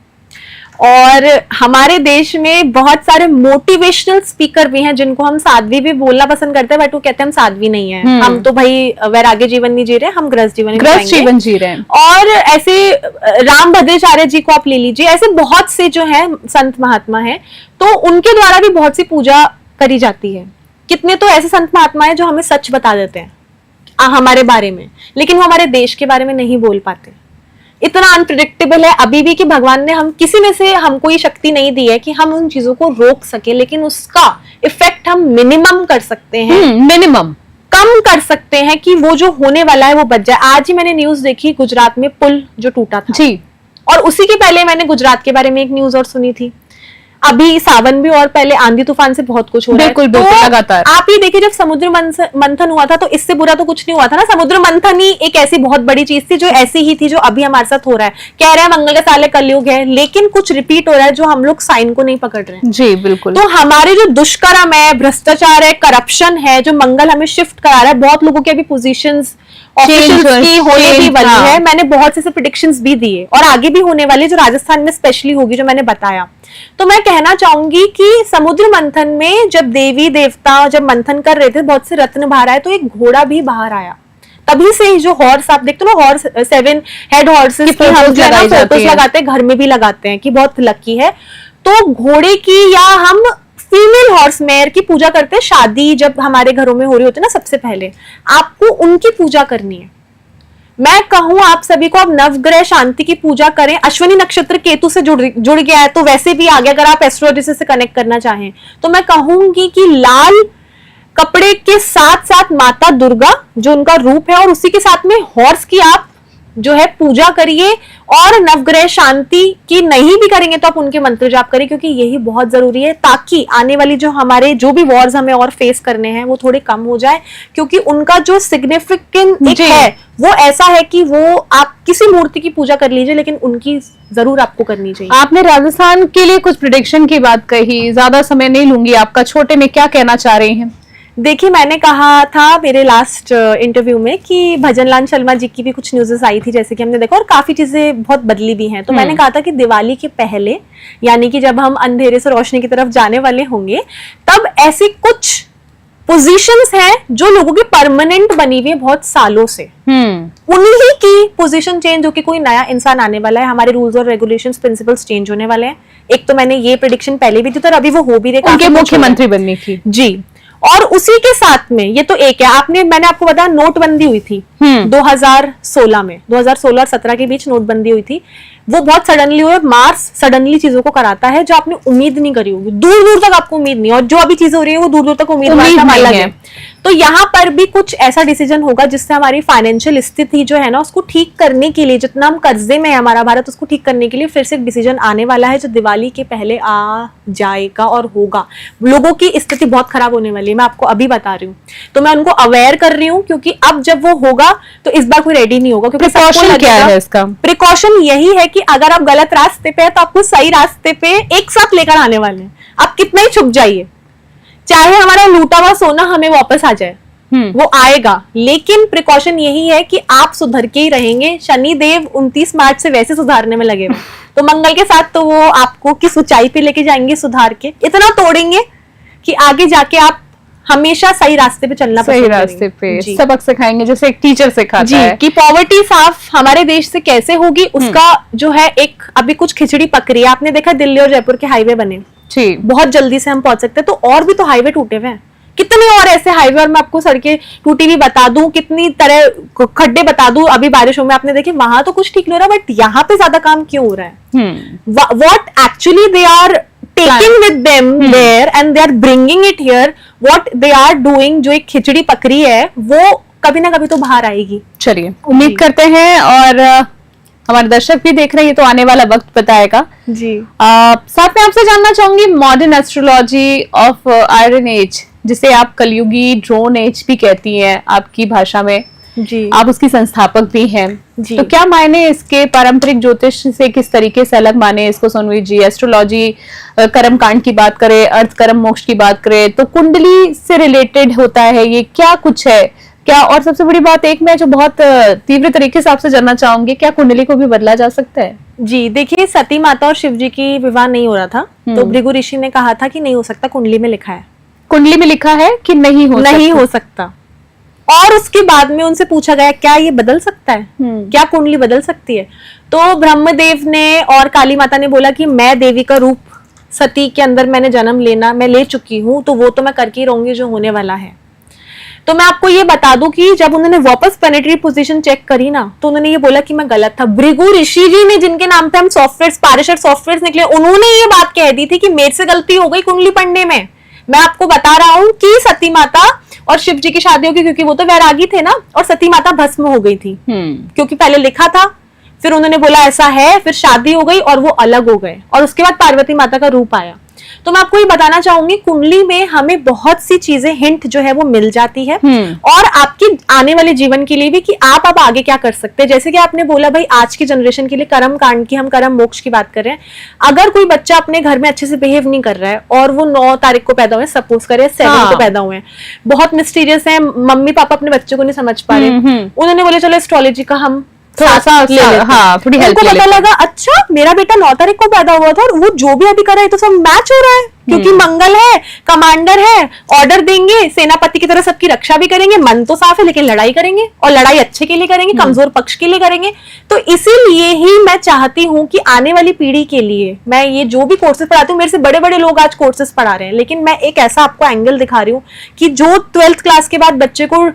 Speaker 2: और हमारे देश में बहुत सारे मोटिवेशनल स्पीकर भी हैं जिनको हम साध्वी भी बोलना पसंद करते हैं, बट वो कहते हैं हम साध्वी नहीं है, हम तो भाई वैराग्य जीवन नहीं जी रहे, हम गृहस्थ जीवन
Speaker 1: जी रहे हैं।
Speaker 2: और ऐसे राम भद्राचार्य जी को आप ले लीजिए, ऐसे बहुत से जो है संत महात्मा हैं, तो उनके द्वारा भी बहुत सी पूजा करी जाती है। कितने तो ऐसे संत महात्मा हैं जो हमें सच बता देते हैं हमारे बारे में, लेकिन वो हमारे देश के बारे में नहीं बोल पाते। इतना अनप्रिडिक्टेबल है अभी भी कि भगवान ने हम किसी में से हमको ये शक्ति नहीं दी है कि हम उन चीजों को रोक सके, लेकिन उसका इफेक्ट हम मिनिमम कर सकते हैं,
Speaker 1: मिनिमम
Speaker 2: कम कर सकते हैं कि वो जो होने वाला है वो बच जाए। आज ही मैंने न्यूज देखी, गुजरात में पुल जो टूटा था
Speaker 1: जी,
Speaker 2: और उसी के पहले मैंने गुजरात के बारे में एक न्यूज और सुनी थी। अभी सावन भी, और पहले आंधी तूफान से बहुत कुछ हो रहा है।
Speaker 1: बिल्कुल लगातार
Speaker 2: आप ये देखिए, जब समुद्र मंथन हुआ था तो इससे बुरा तो कुछ नहीं हुआ था ना। समुद्र मंथन ही एक ऐसी बहुत बड़ी चीज थी जो ऐसी ही थी जो अभी हमारे साथ हो रहा है। कह रहे हैं मंगल के साले कलयुग है, लेकिन कुछ रिपीट हो रहा है जो हम लोग साइन को नहीं पकड़ रहे हैं।
Speaker 1: जी बिल्कुल।
Speaker 2: तो हमारे जो दुष्कर्म है, भ्रष्टाचार है, करप्शन है, जो मंगल हमें शिफ्ट करा रहा है, बहुत लोगों की अभी पोजीशंस ऑफिशियल्स की होने भी वाली है। मैंने बहुत से प्रेडिक्शंस भी दिए और आगे भी होने वाली, जो राजस्थान में स्पेशली होगी, जो मैंने बताया। तो मैं कहना चाहूंगी कि समुद्र मंथन में जब देवी देवता जब मंथन कर रहे थे, बहुत से रत्न बाहर आए, तो एक घोड़ा भी बाहर आया। तभी से जो हॉर्स आप देखते हो ना, हॉर्स 7 हेड हॉर्सेस की हम जो है ना फोटोज लगाते हैं, घर में भी लगाते हैं कि बहुत लकी है। तो घोड़े की या हम फीमेल हॉर्स मेयर की पूजा करते हैं। शादी जब हमारे घरों में हो रही होती है ना, सबसे पहले आपको उनकी पूजा करनी है। मैं कहूं आप सभी को, आप नवग्रह शांति की पूजा करें। अश्विनी नक्षत्र केतु से जुड़ गया है, तो वैसे भी आगे अगर आप एस्ट्रोलॉजी से कनेक्ट करना चाहें तो मैं कहूंगी कि लाल कपड़े के साथ साथ माता दुर्गा जो उनका रूप है, और उसी के साथ में हॉर्स की आप जो है पूजा करिए, और नवग्रह शांति की नहीं भी करेंगे तो आप उनके मंत्र जाप करिए, क्योंकि यही बहुत जरूरी है ताकि आने वाली जो हमारे जो भी वॉर्स हमें और फेस करने हैं वो थोड़े कम हो जाए, क्योंकि उनका जो सिग्निफिकेंट है वो ऐसा है कि वो आप किसी मूर्ति की पूजा कर लीजिए लेकिन उनकी जरूर आपको करनी चाहिए।
Speaker 1: आपने राजस्थान के लिए कुछ प्रेडिक्शन की बात कही, ज्यादा समय नहीं लूंगी आपका, छोटे में क्या कहना चाह रही हैं?
Speaker 2: देखिए, मैंने कहा था मेरे लास्ट इंटरव्यू में कि भजनलाल शर्मा जी की भी कुछ न्यूज़ेस आई थी, जैसे कि हमने देखा, और काफी चीजें बहुत बदली भी हैं। तो मैंने कहा था कि दिवाली के पहले, यानी कि जब हम अंधेरे से रोशनी की तरफ जाने वाले होंगे, तब ऐसी कुछ पोजीशंस हैं जो लोगों की परमानेंट बनी हुई है बहुत सालों से, उन्हीं की पोजीशन चेंज होकर कोई नया इंसान आने वाला है, हमारे रूल्स और रेगुलेशंस प्रिंसिपल्स चेंज होने वाले हैं। एक तो मैंने ये प्रेडिक्शन पहले भी दी थी और अभी वो हो भी रहे,
Speaker 1: उनके मुख्यमंत्री बनने की।
Speaker 2: जी, और उसी के साथ में ये तो एक है, मैंने आपको बताया नोटबंदी हुई थी 2016 में, 2016 और 17 के बीच नोटबंदी हुई थी। वो बहुत सडनली हुआ, मार्स सडनली चीजों को कराता है जो आपने उम्मीद नहीं करी होगी, दूर दूर तक आपको उम्मीद नहीं, और जो अभी चीजें हो रही है वो दूर दूर तक उम्मीद अलग है। तो यहाँ पर भी कुछ ऐसा डिसीजन होगा जिससे हमारी फाइनेंशियल स्थिति जो है ना उसको ठीक करने के लिए, जितना हम कर्जे में है हमारा भारत, उसको ठीक करने के लिए फिर से एक डिसीजन आने वाला है जो दिवाली के पहले आ जाएगा और होगा। लोगों की स्थिति बहुत खराब होने वाली है, मैं आपको अभी बता रही हूँ, तो मैं उनको अवेयर कर रही हूँ, क्योंकि अब जब वो होगा तो इस बार कोई रेडी नहीं होगा। क्योंकि
Speaker 1: प्रिकॉशन क्या है इसका?
Speaker 2: प्रिकॉशन यही है कि अगर आप गलत रास्ते पे है तो आपको सही रास्ते पे एक साथ लेकर आने वाले हैं। आप कितना ही छुप जाइए, चाहे हमारा लूटा हुआ सोना हमें वापस आ जाए, वो आएगा, लेकिन प्रिकॉशन यही है कि आप सुधर के ही रहेंगे। शनि देव 29 मार्च से वैसे सुधारने में लगे हुए, तो मंगल के साथ तो वो आपको किस ऊंचाई पे लेके जाएंगे, सुधार के इतना तोड़ेंगे कि आगे जाके आप हमेशा सही रास्ते पे चलना,
Speaker 1: सही रास्ते पे सबक सिखाएंगे, जैसे एक टीचर सिखाता है
Speaker 2: कि पॉवर्टी साफ हमारे देश से कैसे होगी, उसका जो है एक अभी कुछ खिचड़ी पक रही है। आपने देखा दिल्ली और जयपुर के हाईवे बने, बहुत जल्दी से हम पहुंच सकते हैं, तो और भी तो हाईवे टूटे हुए हैं, कितने और ऐसे हाईवे, और मैं आपको सड़कें टूटी भी बता दूं, कितनी तरह खड्डे बता दूं। अभी बारिशों में आपने देखे वहां तो कुछ ठीक नहीं हो रहा, बट यहाँ पे ज्यादा काम क्यों हो रहा है? What actually they are taking with them there and they are bringing it here, what they are doing, जो एक खिचड़ी पकड़ी है वो कभी ना कभी तो बाहर आएगी।
Speaker 1: चलिए, उम्मीद करते हैं, और हमारे दर्शक भी देख रहे हैं, तो आने वाला वक्त बताएगा जी। साथ में आपसे जानना चाहूंगी modern astrology of iron age, जिसे आप कलयुगी ड्रोन एज भी कहती हैं आपकी भाषा में जी, आप उसकी संस्थापक भी हैं जी। तो क्या मायने इसके, पारंपरिक ज्योतिष से किस तरीके से अलग माने इसको सोनवी जी? एस्ट्रोलॉजी कर्म कांड की बात करें, अर्थ कर्म मोक्ष की बात करें, तो कुंडली से रिलेटेड होता है, ये क्या कुछ है क्या? और सबसे बड़ी बात एक मैं जो बहुत तीव्र तरीके से आपसे जानना चाहूंगी, क्या कुंडली को भी बदला जा सकता है?
Speaker 2: जी देखिए, सती माता और शिव जी की विवाह नहीं हो रहा था, तो भृगु ऋषि ने कहा था कि नहीं हो सकता, कुंडली में लिखा है,
Speaker 1: कुंडली में लिखा है कि नहीं हो
Speaker 2: सकता। और उसके बाद में उनसे पूछा गया क्या ये बदल सकता है, क्या कुंडली बदल सकती है? तो ब्रह्मदेव ने और काली माता ने बोला कि मैं देवी का रूप सती के अंदर मैंने जन्म लेना, मैं ले चुकी हूँ, तो वो तो मैं करके ही रहूंगी जो होने वाला है। तो मैं आपको ये बता दूं कि जब उन्होंने वापस प्लैनेटरी पोजीशन चेक करी ना, तो उन्होंने ये बोला कि मैं गलत था। भृगु ऋषि जी ने, जिनके नाम पे हम सॉफ्टवेयर पारिशद सॉफ्टवेयर निकले, उन्होंने ये बात कह दी थी कि मेरे से गलती हो गई कुंडली पढ़ने में। मैं आपको बता रहा हूं कि सती माता और शिव जी की शादी होगी, क्योंकि वो तो वैरागी थे ना, और सती माता भस्म हो गई थी, क्योंकि पहले लिखा था, फिर उन्होंने बोला ऐसा है, फिर शादी हो गई और वो अलग हो गए, और उसके बाद पार्वती माता का रूप आया। तो मैं आपको ये बताना चाहूंगी, कुंडली में हमें बहुत सी चीजें, हिंट जो है वो मिल जाती है, और आपकी आने वाले जीवन के लिए भी कि आप अब आगे क्या कर सकते हैं। जैसे कि आपने बोला भाई आज की जनरेशन के लिए कर्म कांड की, हम कर्म मोक्ष की बात कर रहे हैं। अगर कोई बच्चा अपने घर में अच्छे से बिहेव नहीं कर रहा है और वो 9 तारीख को पैदा हुए, सपोज करें 7 को पैदा हुए हैं, बहुत मिस्टीरियस है, मम्मी पापा अपने बच्चे को नहीं समझ पा रहे, उन्होंने बोले चलो एस्ट्रोलॉजी का हम थोड़ा सा थोड़ी हेल्प ले लेते हैं। पता लगा अच्छा मेरा बेटा 9 तारीख को पैदा हुआ था और वो जो भी अभी कर रहा है तो सब मैच हो रहा है, क्योंकि मंगल है, कमांडर है, ऑर्डर देंगे, सेनापति की तरह सबकी रक्षा भी करेंगे, मन तो साफ है लेकिन लड़ाई करेंगे, और लड़ाई अच्छे के लिए करेंगे, कमजोर पक्ष के लिए करेंगे। तो इसीलिए ही मैं चाहती हूँ कि आने वाली पीढ़ी के लिए मैं ये जो भी कोर्सेज पढ़ाती हूँ, मेरे से बड़े बड़े लोग आज कोर्सेज पढ़ा रहे हैं, लेकिन मैं एक ऐसा आपको एंगल दिखा रही हूँ कि जो 12th क्लास के बाद बच्चे को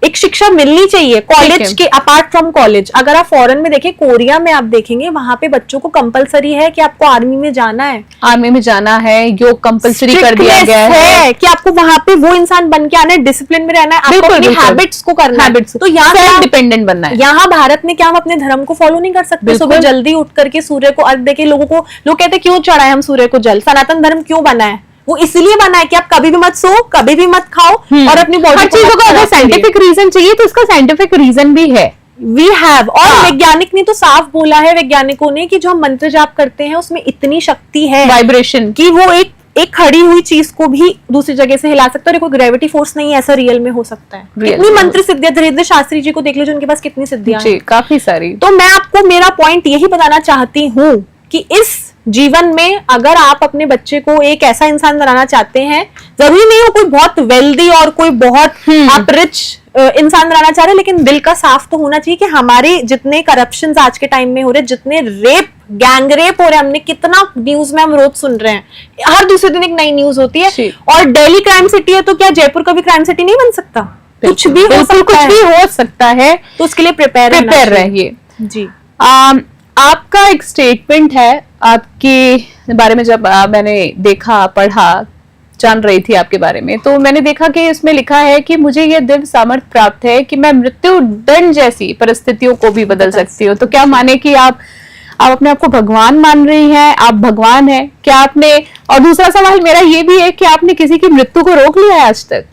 Speaker 2: एक शिक्षा मिलनी चाहिए कॉलेज के, अपार्ट फ्रॉम कॉलेज। अगर आप फॉरेन में देखें, कोरिया में आप देखेंगे, वहां पे बच्चों को कंपलसरी है कि आपको आर्मी में जाना है,
Speaker 1: आर्मी में जाना है, योग कंपलसरी कर दिया गया है
Speaker 2: कि आपको वहां पे वो इंसान बन के आना है, डिसिप्लिन में रहना है, आपको अपनी हैबिट्स को करना है। तो यहाँ
Speaker 1: डिपेंडेंट बनना है।
Speaker 2: यहाँ भारत में क्या हम अपने धर्म को फॉलो नहीं कर सकते? सुबह जल्दी उठ करके सूर्य को अर्घ देके लोग कहते हैं क्यों चढ़ाए हम सूर्य को जल? सनातन धर्म क्यों बना है? वो इसलिए बना है कि आप कभी भी मत सो, कभी भी मत खाओ और अपनी बॉडी को
Speaker 1: चीजों का अगर साइंटिफिक रीजन चाहिए तो इसका साइंटिफिक रीजन भी है।
Speaker 2: वी हैव, और वैज्ञानिक ने तो साफ बोला है, वैज्ञानिकों ने, कि जो हम मंत्र जाप करते हैं उसमें इतनी शक्ति है
Speaker 1: वाइब्रेशन
Speaker 2: कि वो एक खड़ी हुई चीज को भी दूसरी जगह से हिला सकता है, और कोई ग्रेविटी फोर्स नहीं है, ऐसा रियल में हो सकता है। इतनी मंत्र सिद्धियां, धीरेन्द्र शास्त्री जी को देख लीजिए, उनके पास कितनी सिद्धियां हैं,
Speaker 1: काफी सारी।
Speaker 2: तो मैं आपको मेरा पॉइंट यही बताना चाहती हूँ कि इस जीवन में अगर आप अपने बच्चे को एक ऐसा इंसान बनाना चाहते हैं, जरूरी नहीं हो कोई बहुत वेल्दी और कोई बहुत आप रिच इंसान बनाना चाह रहे हैं, लेकिन दिल का साफ तो होना चाहिए कि हमारे जितने करप्शन आज के टाइम में हो रहे, जितने रेप, गैंग रेप हो रहे हैं, हमने कितना न्यूज में हम रोज सुन रहे हैं, हर दूसरे दिन एक नई न्यूज होती है। और दिल्ली क्राइम सिटी है, तो क्या जयपुर कभी क्राइम सिटी नहीं बन सकता? कुछ भी हो सकता है, तो उसके लिए प्रिपेयर रहिए
Speaker 1: जी। आपका एक स्टेटमेंट है, आपके बारे में जब मैंने देखा, पढ़ा, जान रही थी आपके बारे में, तो मैंने देखा कि इसमें लिखा है कि मुझे यह दिव्य सामर्थ्य प्राप्त है कि मैं मृत्यु दंड जैसी परिस्थितियों को भी बदल सकती हूँ। तो क्या माने कि आप अपने आप को भगवान मान रही हैं? आप भगवान हैं क्या आपने? और दूसरा सवाल मेरा ये भी है कि आपने किसी की मृत्यु को रोक लिया है आज तक?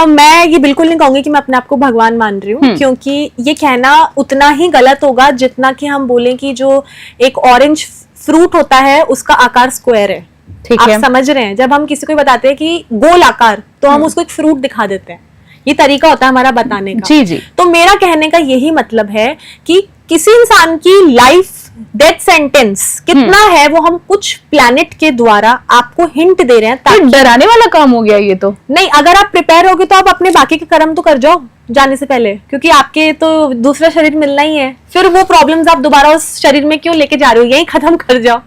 Speaker 2: मैं ये बिल्कुल नहीं कहूंगी कि मैं अपने आप को भगवान मान रही हूँ, क्योंकि ये कहना उतना ही गलत होगा जितना कि हम बोलें कि जो एक ऑरेंज फ्रूट होता है उसका आकार स्क्वायर है। आप समझ रहे हैं? जब हम किसी को बताते हैं कि गोल आकार, तो हम उसको एक फ्रूट दिखा देते हैं। ये तरीका होता है हमारा बताने का।
Speaker 1: जी जी।
Speaker 2: तो मेरा कहने का यही मतलब है कि किसी इंसान की लाइफ डेथ सेंटेंस कितना है वो हम कुछ प्लैनेट के द्वारा आपको हिंट दे रहे हैं।
Speaker 1: तो डराने वाला काम हो गया ये तो
Speaker 2: नहीं। अगर आप प्रिपेयर होगे तो आप अपने बाकी के कर्म तो कर जाओ जाने से पहले, क्योंकि आपके तो दूसरा शरीर मिलना ही है। फिर वो प्रॉब्लम्स आप दोबारा उस शरीर में क्यों लेके जा रहे हो? यही खत्म कर जाओ।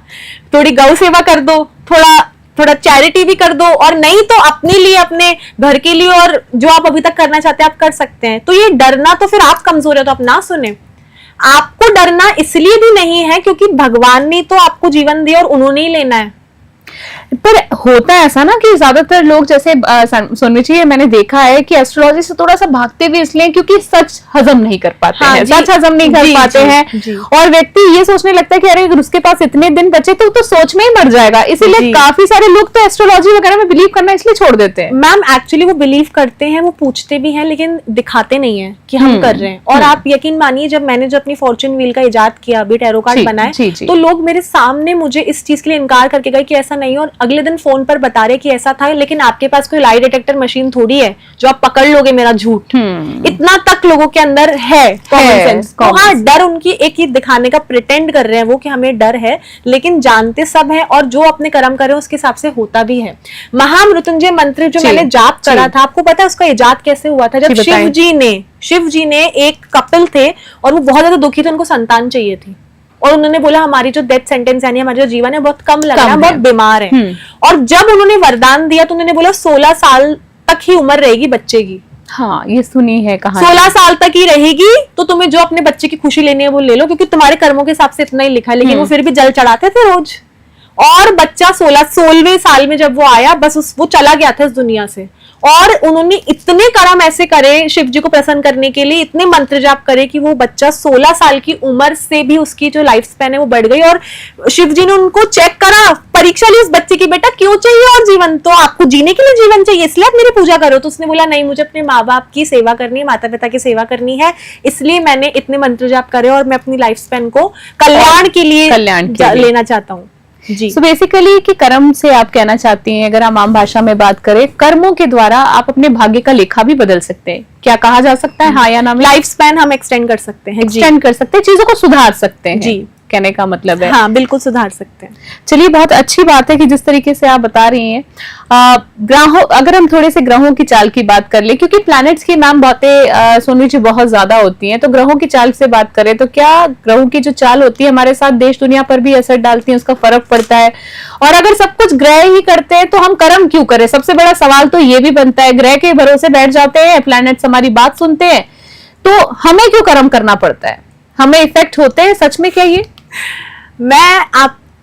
Speaker 2: थोड़ी गौ सेवा कर दो, थोड़ा चैरिटी भी कर दो, और नहीं तो अपने लिए, अपने घर के लिए, और जो आप अभी तक करना चाहते हैं आप कर सकते हैं। तो ये डरना, तो फिर आप कमजोर है तो आप ना सुने। आपको डरना इसलिए भी नहीं है क्योंकि भगवान ने तो आपको जीवन दिया और उन्होंने ही लेना है।
Speaker 1: पर होता है ऐसा ना कि ज्यादातर लोग, जैसे सोनवी जी, मैंने देखा है कि एस्ट्रोलॉजी से थोड़ा सा भागते भी इसलिए क्योंकि सच हजम नहीं कर पाते हैं, सच हजम नहीं कर पाते हैं, और व्यक्ति ये सोचने लगता है कि अरे अगर उसके पास इतने दिन बचे तो सोच में ही मर जाएगा। इसीलिए काफी सारे लोग तो एस्ट्रोलॉजी वगैरह में बिलीव करना इसलिए छोड़ देते हैं।
Speaker 2: मैम एक्चुअली वो बिलीव करते हैं, वो पूछते भी हैं, लेकिन दिखाते नहीं है कि हम कर रहे हैं। और आप यकीन मानिए, जब मैंने जो अपनी फॉर्चून व्हील का इजाद किया, अभी टैरो कार्ड बनाए, तो लोग मेरे सामने मुझे इस चीज के लिए इनकार करके गए कि ऐसा नहीं, और अगले दिन फोन पर बता रहे कि ऐसा था। लेकिन आपके पास कोई लाई डिटेक्टर मशीन थोड़ी है जो आप पकड़ लोगे मेरा झूठ। इतना तक लोगों के अंदर है कॉमन सेंस। तो हाँ, डर उनकी एक ही दिखाने का प्रिटेंड कर रहे हैं वो कि हमें डर है, लेकिन जानते सब है, और जो अपने कर्म कर रहे हैं उसके हिसाब से होता भी है। महामृत्युंजय मंत्र जो मैंने जाप करा था, आपको पता है उसका इजाद कैसे हुआ था? जब शिव जी ने एक कपिल थे और वो बहुत ज्यादा दुखी थे, उनको संतान चाहिए थी, और उन्होंने बोला हमारी जो डेथ सेंटेंस यानी हमारा जो जीवन है बहुत कम लग रहा है, बहुत बीमार है। और जब उन्होंने वरदान दिया तो उन्होंने बोला 16 साल तक ही उम्र रहेगी बच्चे की।
Speaker 1: हाँ, ये सुनी है कहानी।
Speaker 2: 16 साल तक ही रहेगी, तो तुम्हें जो अपने बच्चे की खुशी लेनी है वो ले लो, क्योंकि तुम्हारे कर्मों के हिसाब से इतना ही लिखा है। लेकिन वो फिर भी जल चढ़ाते थे रोज, और बच्चा 16वें साल में जब वो आया, बस वो चला गया था इस दुनिया से। और उन्होंने इतने कर्म ऐसे करे शिव जी को प्रसन्न करने के लिए, इतने मंत्र जाप करे कि वो बच्चा 16 साल की उम्र से भी उसकी जो लाइफ स्पैन है वो बढ़ गई। और शिव जी ने उनको चेक करा, परीक्षा ली उस बच्चे की, बेटा क्यों चाहिए और जीवन? तो आपको जीने के लिए जीवन चाहिए, इसलिए आप मेरी पूजा करो। तो उसने बोला नहीं, मुझे अपने माँ बाप की सेवा करनी है, माता पिता की सेवा करनी है, इसलिए मैंने इतने मंत्र जाप करे और मैं अपनी लाइफ स्पैन को कल्याण के लिए लेना चाहता हूँ। जी।
Speaker 1: So बेसिकली कि कर्म से आप कहना चाहती हैं, अगर हम आम भाषा में बात करें, कर्मों के द्वारा आप अपने भाग्य का लेखा भी बदल सकते हैं, क्या कहा जा सकता है? हाँ या ना?
Speaker 2: लाइफ स्पैन हम एक्सटेंड कर सकते हैं,
Speaker 1: एक्सटेंड कर सकते हैं, चीजों को सुधार सकते हैं
Speaker 2: जी,
Speaker 1: कहने का मतलब है।
Speaker 2: हाँ, बिल्कुल सुधार सकते हैं।
Speaker 1: चलिए, बहुत अच्छी बात है कि जिस तरीके से आप बता रही हैं। ग्रहों, अगर हम थोड़े से ग्रहों की चाल की बात कर ले, क्योंकि प्लैनेट्स की मैम बातें सोनू जी बहुत ज्यादा होती हैं, तो ग्रहों की चाल से बात करें तो क्या ग्रहों की जो चाल होती है हमारे साथ देश दुनिया पर भी असर डालती है, उसका फर्क पड़ता है? और अगर सब कुछ ग्रह ही करते हैं तो हम कर्म क्यों करें? सबसे बड़ा सवाल तो ये भी बनता है, ग्रह के भरोसे बैठ जाते हैं, प्लैनेट्स हमारी बात सुनते हैं, तो हमें क्यों कर्म करना पड़ता है? हमें इफेक्ट होते हैं सच में क्या ये?
Speaker 2: मैं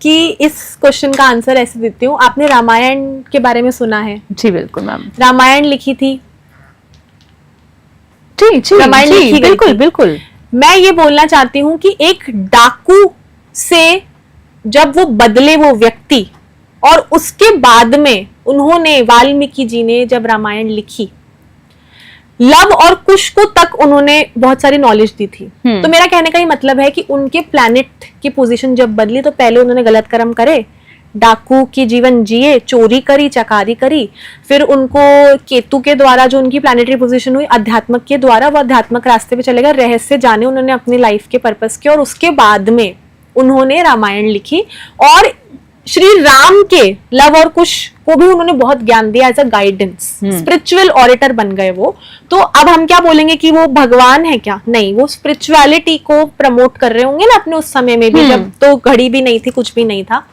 Speaker 2: कि इस क्वेश्चन का आंसर ऐसे देती हूँ। आपने रामायण के बारे में सुना है?
Speaker 1: जी बिल्कुल मैम।
Speaker 2: रामायण लिखी थी,
Speaker 1: रामायण लिखी गई बिल्कुल
Speaker 2: थी।
Speaker 1: बिल्कुल।
Speaker 2: मैं ये बोलना चाहती हूँ कि एक डाकू से जब वो बदले वो व्यक्ति, और उसके बाद में उन्होंने, वाल्मीकि जी ने जब रामायण लिखी, लव और कुश को तक उन्होंने बहुत सारी नॉलेज दी थी। तो मेरा कहने का ही मतलब है कि उनके प्लैनेट की पोजीशन जब बदली तो पहले उन्होंने गलत कर्म करे, डाकू की जीवन जिए, चोरी करी, चकारी करी, फिर उनको केतु के द्वारा जो उनकी प्लैनेटरी पोजीशन हुई अध्यात्मक के द्वारा, वो अध्यात्मक रास्ते पे चले गए, रहस्य जाने उन्होंने अपनी लाइफ के पर्पस के, और उसके बाद में उन्होंने रामायण लिखी। और श्री राम के लव और कुश को भी उन्होंने बहुत ज्ञान दिया as a guidance, spiritual auditor बन गए वो। तो अब हम क्या बोलेंगे कि वो भगवान है क्या? नहीं, वो स्पिरिचुअलिटी को प्रमोट कर रहे होंगे ना अपने उस समय में भी, जब तो घड़ी भी नहीं थी, कुछ भी नहीं था।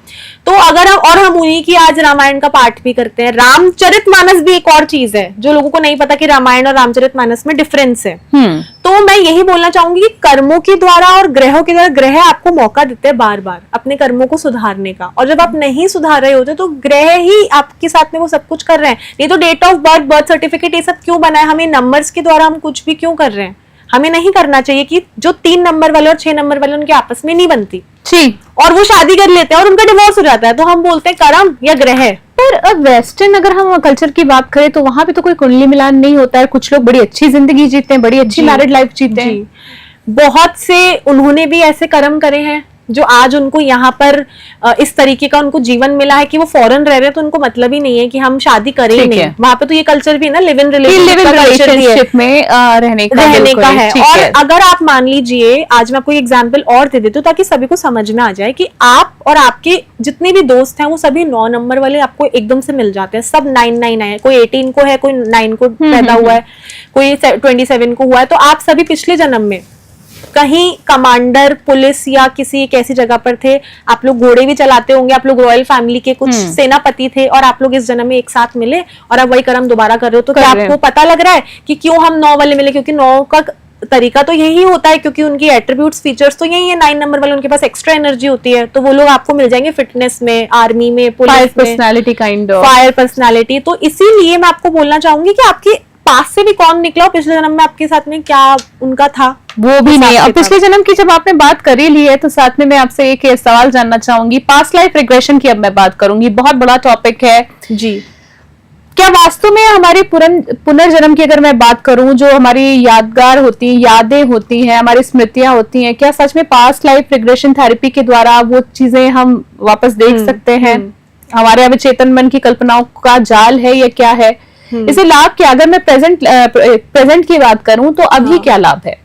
Speaker 2: तो अगर हम उन्हीं की आज रामायण का पाठ भी करते हैं। रामचरितमानस भी एक और चीज है जो लोगों को नहीं पता कि रामायण और रामचरितमानस में डिफरेंस है। तो मैं यही बोलना चाहूंगी कि कर्मों के द्वारा और ग्रहों के द्वारा, ग्रह आपको मौका देते हैं बार बार अपने कर्मों को सुधारने का, और जब आप नहीं सुधार रहे होते तो ग्रह ही आपके साथ में वो सब कुछ कर रहे हैं। नहीं तो date of birth, birth certificate, ये सब क्यों बना है? हमें नंबर्स के द्वारा हम कुछ भी क्यों कर रहे हैं? हमें नहीं करना चाहिए कि जो 3 नंबर वाले और 6 नंबर वाले उनके आपस में नहीं बनती, और वो शादी कर लेते हैं और उनका डिवोर्स हो जाता है, तो हम बोलते हैं कर्म या ग्रह।
Speaker 1: पर अब वेस्टर्न अगर हम कल्चर की बात करें तो वहां पे तो कोई कुंडली मिलान नहीं होता है। कुछ लोग बड़ी अच्छी जिंदगी जीते हैं, बड़ी अच्छी मैरिड लाइफ जीते हैं।
Speaker 2: बहुत से उन्होंने भी ऐसे कर्म करे हैं जो आज उनको यहाँ पर इस तरीके का उनको जीवन मिला है कि वो फॉरेन रह रहे हैं, तो उनको मतलब ही नहीं है कि हम शादी करें ही नहीं। वहां पे तो ये कल्चर भी है ना, लिव इन रिलेशनशिप
Speaker 1: में रहने का
Speaker 2: है। और अगर आप मान लीजिए, आज मैं आपको एक एग्जांपल और दे देती हूँ ताकि सभी को समझ में आ जाए कि आप और आपके जितने भी दोस्त हैं वो सभी 9 नंबर वाले आपको एकदम से मिल जाते हैं। सब 9 है, कोई 18 को है, कोई 9 को पैदा हुआ है, कोई 27 को हुआ है। तो आप सभी पिछले जन्म में कहीं कमांडर, पुलिस या किसी एक ऐसी जगह पर थे। आप लोग घोड़े भी चलाते होंगे, आप लोग रॉयल फैमिली के कुछ सेनापति थे, और आप लोग इस जन्म में एक साथ मिले और अब वही कर्म दोबारा कर रहे हो। तो क्या आपको पता लग रहा है कि क्यों हम 9 वाले मिले? क्योंकि 9 का तरीका तो यही होता है, क्योंकि उनकी एट्रीब्यूट्स, फीचर्स तो यही है। 9 नंबर वाले, उनके पास एक्स्ट्रा एनर्जी होती है, तो वो लोग आपको मिल जाएंगे फिटनेस में, आर्मी में, police personality, kind of fire personality. तो इसीलिए मैं आपको बोलना चाहूंगी कि आपके पास से भी कौन निकला, पिछले जन्म में आपके साथ में क्या उनका था
Speaker 1: वो भी नहीं। अब पिछले जन्म की जब आपने बात करी ली है तो साथ में मैं आपसे एक सवाल जानना चाहूंगी। पास्ट लाइफ रिग्रेशन की अब मैं बात करूंगी, बहुत बड़ा टॉपिक है जी। क्या वास्तव में हमारी पुनर्जन्म की अगर मैं बात करूं, जो हमारी यादगार होती है, यादें होती हैं, हमारी स्मृतियां होती हैं, क्या सच में पास्ट लाइफ रिग्रेशन थेरेपी के द्वारा वो चीजें हम वापस देख सकते हैं? हमारे अवचेतन मन की कल्पनाओं का जाल है या क्या है? इसे लाभ क्या? अगर मैं प्रेजेंट की बात करूं तो अभी क्या लाभ है?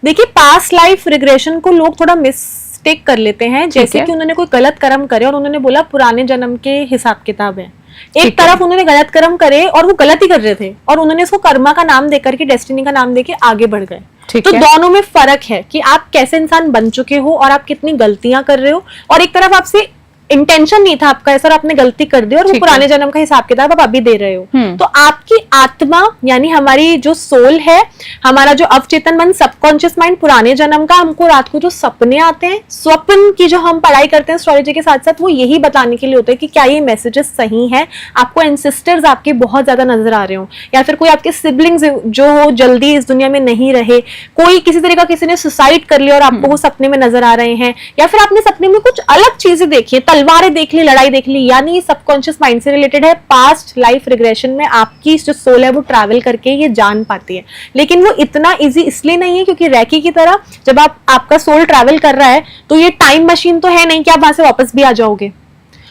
Speaker 2: देखिए, पास्ट लाइफ रिग्रेशन को लोग थोड़ा मिस्टेक कर लेते हैं, जैसे कि उन्होंने कोई गलत कर्म करे और उन्होंने बोला पुराने जन्म के हिसाब किताब है। एक तरफ उन्होंने गलत कर्म करे और वो गलत ही कर रहे थे, और उन्होंने इसको कर्मा का नाम देकर के, डेस्टिनी का नाम देके आगे बढ़ गए। तो दोनों में फर्क है कि आप कैसे इंसान बन चुके हो और आप कितनी गलतियां कर रहे हो। और एक तरफ आपसे इंटेंशन नहीं था आपका ऐसा, आपने गलती कर दी और वो पुराने जन्म का हिसाब किताब आप अभी दे रहे हो। तो आपकी आत्मा यानी हमारी जो सोल है, हमारा जो अवचेतन मन, सबकॉन्शियस माइंड, पुराने जन्म का हमको रात को जो सपने आते हैं, स्वप्न की जो हम पढ़ाई करते हैं एस्ट्रोलॉजी के साथ साथ, वो यही बताने के लिए होते हैं कि क्या ये मैसेजेस सही हैं, आपको एंसेस्टर्स आपके बहुत ज्यादा नजर आ रहे हो, या फिर कोई आपके सिबलिंग्स जो हो जल्दी इस दुनिया में नहीं रहे, कोई किसी तरह का किसी ने सुसाइड कर लिया और आपको वो सपने में नजर आ रहे हैं, या फिर आपने सपने में कुछ अलग चीजें देखी, तलवारें देख ली, लड़ाई देख ली, यानी सबकॉन्शियस माइंड से रिलेटेड है। पास्ट लाइफ रिग्रेशन में आपकी जो सोल है वो ट्रैवल करके ये जान पाती है, लेकिन वो इतना इजी इसलिए नहीं है क्योंकि रैकी की तरह जब आपका सोल ट्रैवल कर रहा है तो ये टाइम मशीन तो है नहीं कि आप वहां से वापस भी आ जाओगे।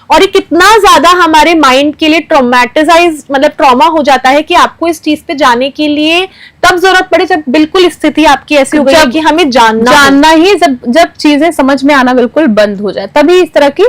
Speaker 2: और ये कितना ज्यादा हमारे माइंड के लिए ट्रॉमेटाइज, मतलब ट्रॉमा हो जाता है कि आपको इस चीज पे जाने के लिए तब जरूरत पड़े जब बिल्कुल स्थिति आपकी ऐसी हो गई कि हमें जानना ही, जब चीजें समझ में आना बिल्कुल बंद हो जाए, तभी इस तरह की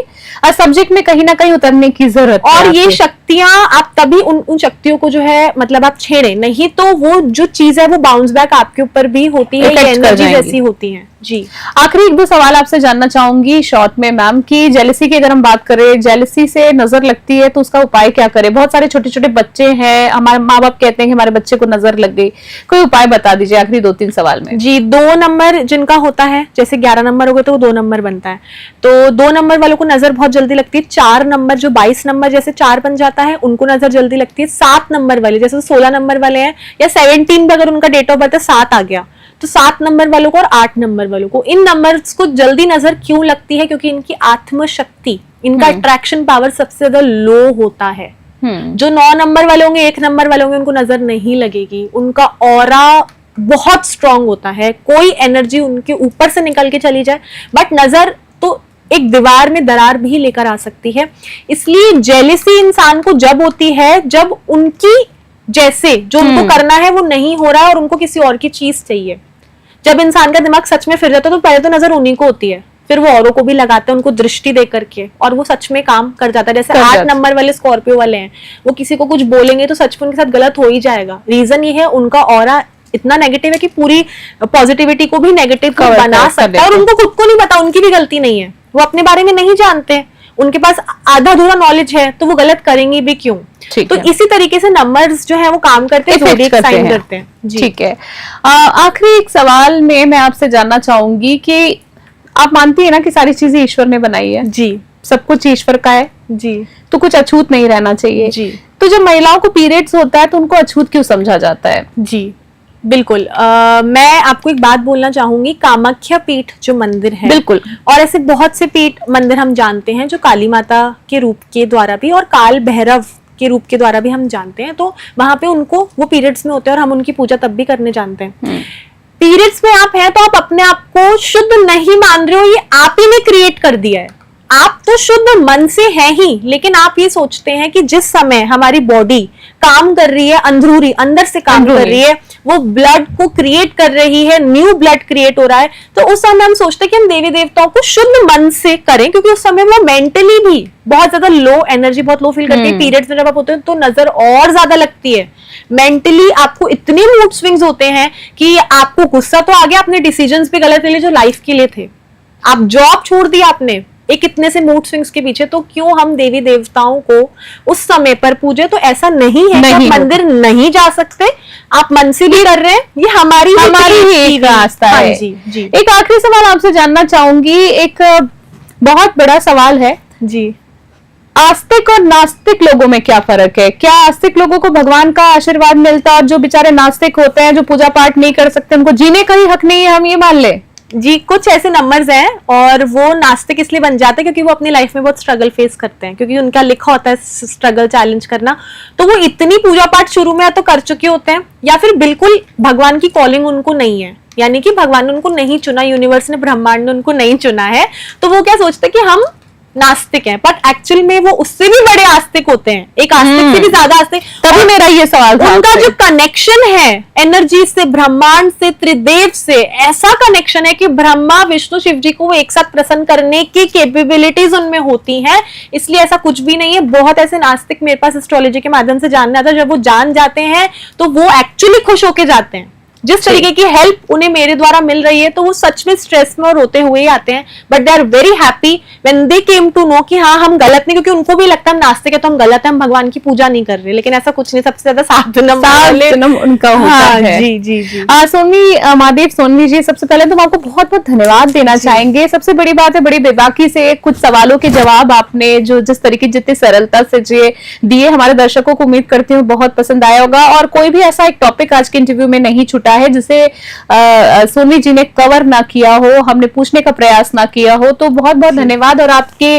Speaker 2: सब्जेक्ट में कहीं ना कहीं उतरने की जरूरत है। और ये शक्तियां आप तभी उन शक्तियों को जो है मतलब आप छेड़े, नहीं तो वो जो चीज है वो बाउंस बैक आपके ऊपर भी होती है, एनर्जी जैसी होती है। जी।
Speaker 1: आखिरी एक दो सवाल आपसे जानना चाहूंगी शॉर्ट में मैम की जेलसी की अगर हम बात करें, जेलसी से नजर लगती है तो उसका उपाय क्या करें? बहुत सारे छोटे छोटे बच्चे हैं, हमारे माँ बाप कहते हैं कि हमारे बच्चे को नजर लग गई, कोई उपाय बता दीजिए आखिरी 2-3 सवाल में।
Speaker 2: जी, 2 नंबर जिनका होता है, जैसे 11 नंबर हो गए तो वो 2 नंबर बनता है, तो 2 नंबर वालों को नजर बहुत जल्दी लगती है। 4 नंबर जो 22 नंबर जैसे 4 बन जाता है उनको नजर जल्दी लगती है। 7 नंबर वाले जैसे 16 नंबर वाले हैं या 17 पे अगर उनका डेट ऑफ बर्थ है 7 आ गया तो 7 नंबर वालों को और 8 नंबर वालों को, इन नंबर्स को जल्दी नजर क्यों लगती है? क्योंकि इनकी आत्मशक्ति, इनका अट्रैक्शन पावर सबसे ज्यादा लो होता है। जो 9 नंबर वाले होंगे, 1 नंबर वाले होंगे, उनको नजर नहीं लगेगी। उनका ऑरा बहुत स्ट्रांग होता है, कोई एनर्जी उनके ऊपर से निकल के चली जाए बट नजर तो एक दीवार में दरार भी लेकर आ सकती है। इसलिए जेलिसी इंसान को जब होती है जब उनकी जैसे जो उनको करना है वो नहीं हो रहा है और उनको किसी और की चीज चाहिए। जब इंसान का दिमाग सच में फिर जाता है तो पहले तो नजर उन्हीं को होती है, फिर वो औरों को भी लगाते हैं उनको दृष्टि दे करके, और वो सच में काम कर जाता है। जैसे 8 नंबर वाले स्कॉर्पियो वाले हैं, वो किसी को कुछ बोलेंगे तो सच में उनके साथ गलत हो ही जाएगा। रीजन ये है उनका ऑरा इतना नेगेटिव है कि पूरी पॉजिटिविटी को भी नेगेटिव बना सकता है और उनको खुद को नहीं पता उनकी भी गलती नहीं है, वो अपने बारे में नहीं जानते, उनके पास आधा अधूरा नॉलेज है तो वो गलत करेंगे भी क्यों। तो इसी तरीके से नंबर्स जो है वो काम करते हैं, ज़ोडिएक साइन करते हैं।
Speaker 1: ठीक है। आखिरी एक सवाल में मैं आपसे जानना चाहूंगी कि आप मानती है ना कि सारी चीजें ईश्वर ने बनाई है? जी, सब कुछ ईश्वर का है जी, तो कुछ अछूत नहीं रहना चाहिए जी। तो जब महिलाओं को पीरियड्स होता है तो उनको अछूत क्यों समझा जाता है? जी
Speaker 2: बिल्कुल। मैं आपको एक बात बोलना चाहूंगी, कामाख्या पीठ जो मंदिर है,
Speaker 1: बिल्कुल,
Speaker 2: और ऐसे बहुत से पीठ मंदिर हम जानते हैं जो काली माता के रूप के द्वारा भी और काल भैरव के रूप के द्वारा भी हम जानते हैं, तो वहां पे उनको वो पीरियड्स में होते हैं और हम उनकी पूजा तब भी करने जानते हैं। पीरियड्स में आप हैं तो आप अपने आप को शुद्ध नहीं मान रहे हो, ये आप ही ने क्रिएट कर दिया है। आप तो शुद्ध मन से हैं ही, लेकिन आप ये सोचते हैं कि जिस समय हमारी बॉडी काम कर रही है, अंदरूनी अंदर से काम कर रही है, वो ब्लड को क्रिएट कर रही है, न्यू ब्लड क्रिएट हो रहा है, तो उस समय हम सोचते हैं कि हम देवी देवताओं को शुद्ध मन से करें, क्योंकि उस समय वो मेंटली भी बहुत ज्यादा लो एनर्जी, बहुत लो फील करती है। पीरियड्स में जब आप होते हैं तो नजर और ज्यादा लगती है। मेंटली आपको इतने मूड स्विंग्स होते हैं कि आपको गुस्सा तो आ गया, अपने डिसीजंस भी गलत ले लिए जो लाइफ के लिए थे, आप जॉब छोड़ दी आपने एक इतने से मूड स्विंग्स के पीछे, तो क्यों हम देवी देवताओं को उस समय पर पूजे? तो ऐसा नहीं है कि आप मंदिर नहीं जा सकते, आप मन से भी कर रहे हैं, ये हमारी
Speaker 1: ही एक रास्ता है। जी, जी। एक आखिरी सवाल आपसे जानना चाहूंगी, एक बहुत बड़ा सवाल है जी, आस्तिक और नास्तिक लोगों में क्या फर्क है? क्या आस्तिक लोगों को भगवान का आशीर्वाद मिलता है और जो बेचारे नास्तिक होते हैं, जो पूजा पाठ नहीं कर सकते, उनको जीने का ही हक नहीं है, हम ये मान लें?
Speaker 2: जी, कुछ ऐसे नंबर्स हैं और वो नास्तिक इसलिए बन जाते हैं क्योंकि वो अपनी लाइफ में बहुत स्ट्रगल फेस करते हैं, क्योंकि उनका लिखा होता है स्ट्रगल चैलेंज करना, तो वो इतनी पूजा पाठ शुरू में या तो कर चुके होते हैं या फिर बिल्कुल भगवान की कॉलिंग उनको नहीं है, यानी कि भगवान ने उनको नहीं चुना, यूनिवर्स ने, ब्रह्मांड ने उनको नहीं चुना है, तो वो क्या सोचते हैं कि हम नास्तिक हैं, बट एक्चुअल में वो उससे भी बड़े आस्तिक होते हैं, एक आस्तिक से भी ज्यादा आस्तिक।
Speaker 1: तभी मेरा ये सवाल था,
Speaker 2: उनका जो कनेक्शन है एनर्जी से, ब्रह्मांड से, त्रिदेव से, ऐसा कनेक्शन है कि ब्रह्मा विष्णु शिव जी को वो एक साथ प्रसन्न करने की कैपेबिलिटीज उनमें होती हैं, इसलिए ऐसा कुछ भी नहीं है। बहुत ऐसे नास्तिक मेरे पास एस्ट्रोलॉजी के माध्यम से जानने आता है, जब वो जान जाते हैं तो वो एक्चुअली खुश होके जाते हैं, जिस तरीके की हेल्प उन्हें मेरे द्वारा मिल रही है, तो वो सच में स्ट्रेस में और रोते हुए ही आते हैं, but they are very happy when they came to know कि हाँ हम गलत नहीं, क्योंकि उनको भी लगता है हम नास्तिक है तो हम गलत है, हम भगवान की पूजा नहीं कर रहे, लेकिन ऐसा कुछ नहीं। सबसे ज्यादा 7
Speaker 1: जन्म उनका होता है।
Speaker 2: जी जी जी।
Speaker 1: सोनवी महादेव, सोनवी जी, सबसे पहले तो आपको बहुत बहुत धन्यवाद देना चाहेंगे। सबसे बड़ी बात है, बड़ी बेबाकी से कुछ सवालों के जवाब आपने जो जिस तरीके जितनी सरलता से दिए, हमारे दर्शकों को उम्मीद करती हूँ बहुत पसंद आया होगा, और कोई भी ऐसा एक टॉपिक आज के इंटरव्यू में नहीं छूटा है जिसे सोनवी जी ने कवर ना किया हो, हमने पूछने का प्रयास ना किया हो, तो बहुत बहुत धन्यवाद और आपके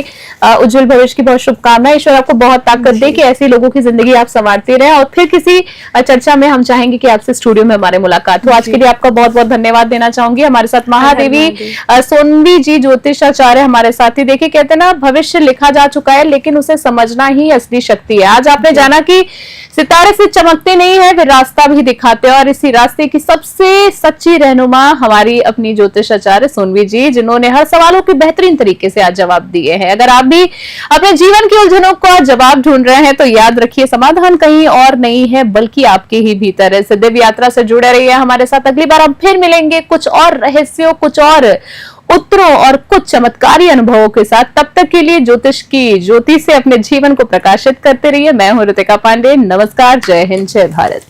Speaker 1: उज्जवल भविष्य की बहुत शुभकामनाएं। ईश्वर आपको बहुत ताकत दे कि ऐसी लोगों की जिंदगी आप संवारते रहे, और फिर किसी चर्चा में हम चाहेंगे कि आपसे स्टूडियो में हमारे मुलाकात हो। आज के लिए आपका बहुत बहुत धन्यवाद देना चाहूंगी। हमारे साथ महादेवी सोनवी जी ज्योतिषाचार्य हमारे साथी। देखिए, कहते हैं ना, भविष्य लिखा जा चुका है लेकिन उसे समझना ही असली शक्ति है। आज आपने जाना कि सितारे से चमकते नहीं है, वे रास्ता भी दिखाते हैं, और इसी रास्ते की सबसे सच्ची रहनुमा हमारी अपनी ज्योतिष आचार्य सोनवी जी, जिन्होंने हर सवालों के बेहतरीन तरीके से आज जवाब दिए हैं। अगर आप भी अपने जीवन की उलझनों का जवाब ढूंढ रहे हैं तो याद रखिए, समाधान कहीं और नहीं है बल्कि आपके ही भीतर है। इस दिव्य यात्रा से जुड़े रहिए हमारे साथ। अगली बार हम फिर मिलेंगे कुछ और रहस्यों, कुछ और उत्तरों और कुछ चमत्कारी अनुभवों के साथ। तब तक के लिए ज्योतिष की ज्योति से अपने जीवन को प्रकाशित करते रहिए। मैं हूं ऋतिका पांडे। नमस्कार, जय हिंद, जय भारत।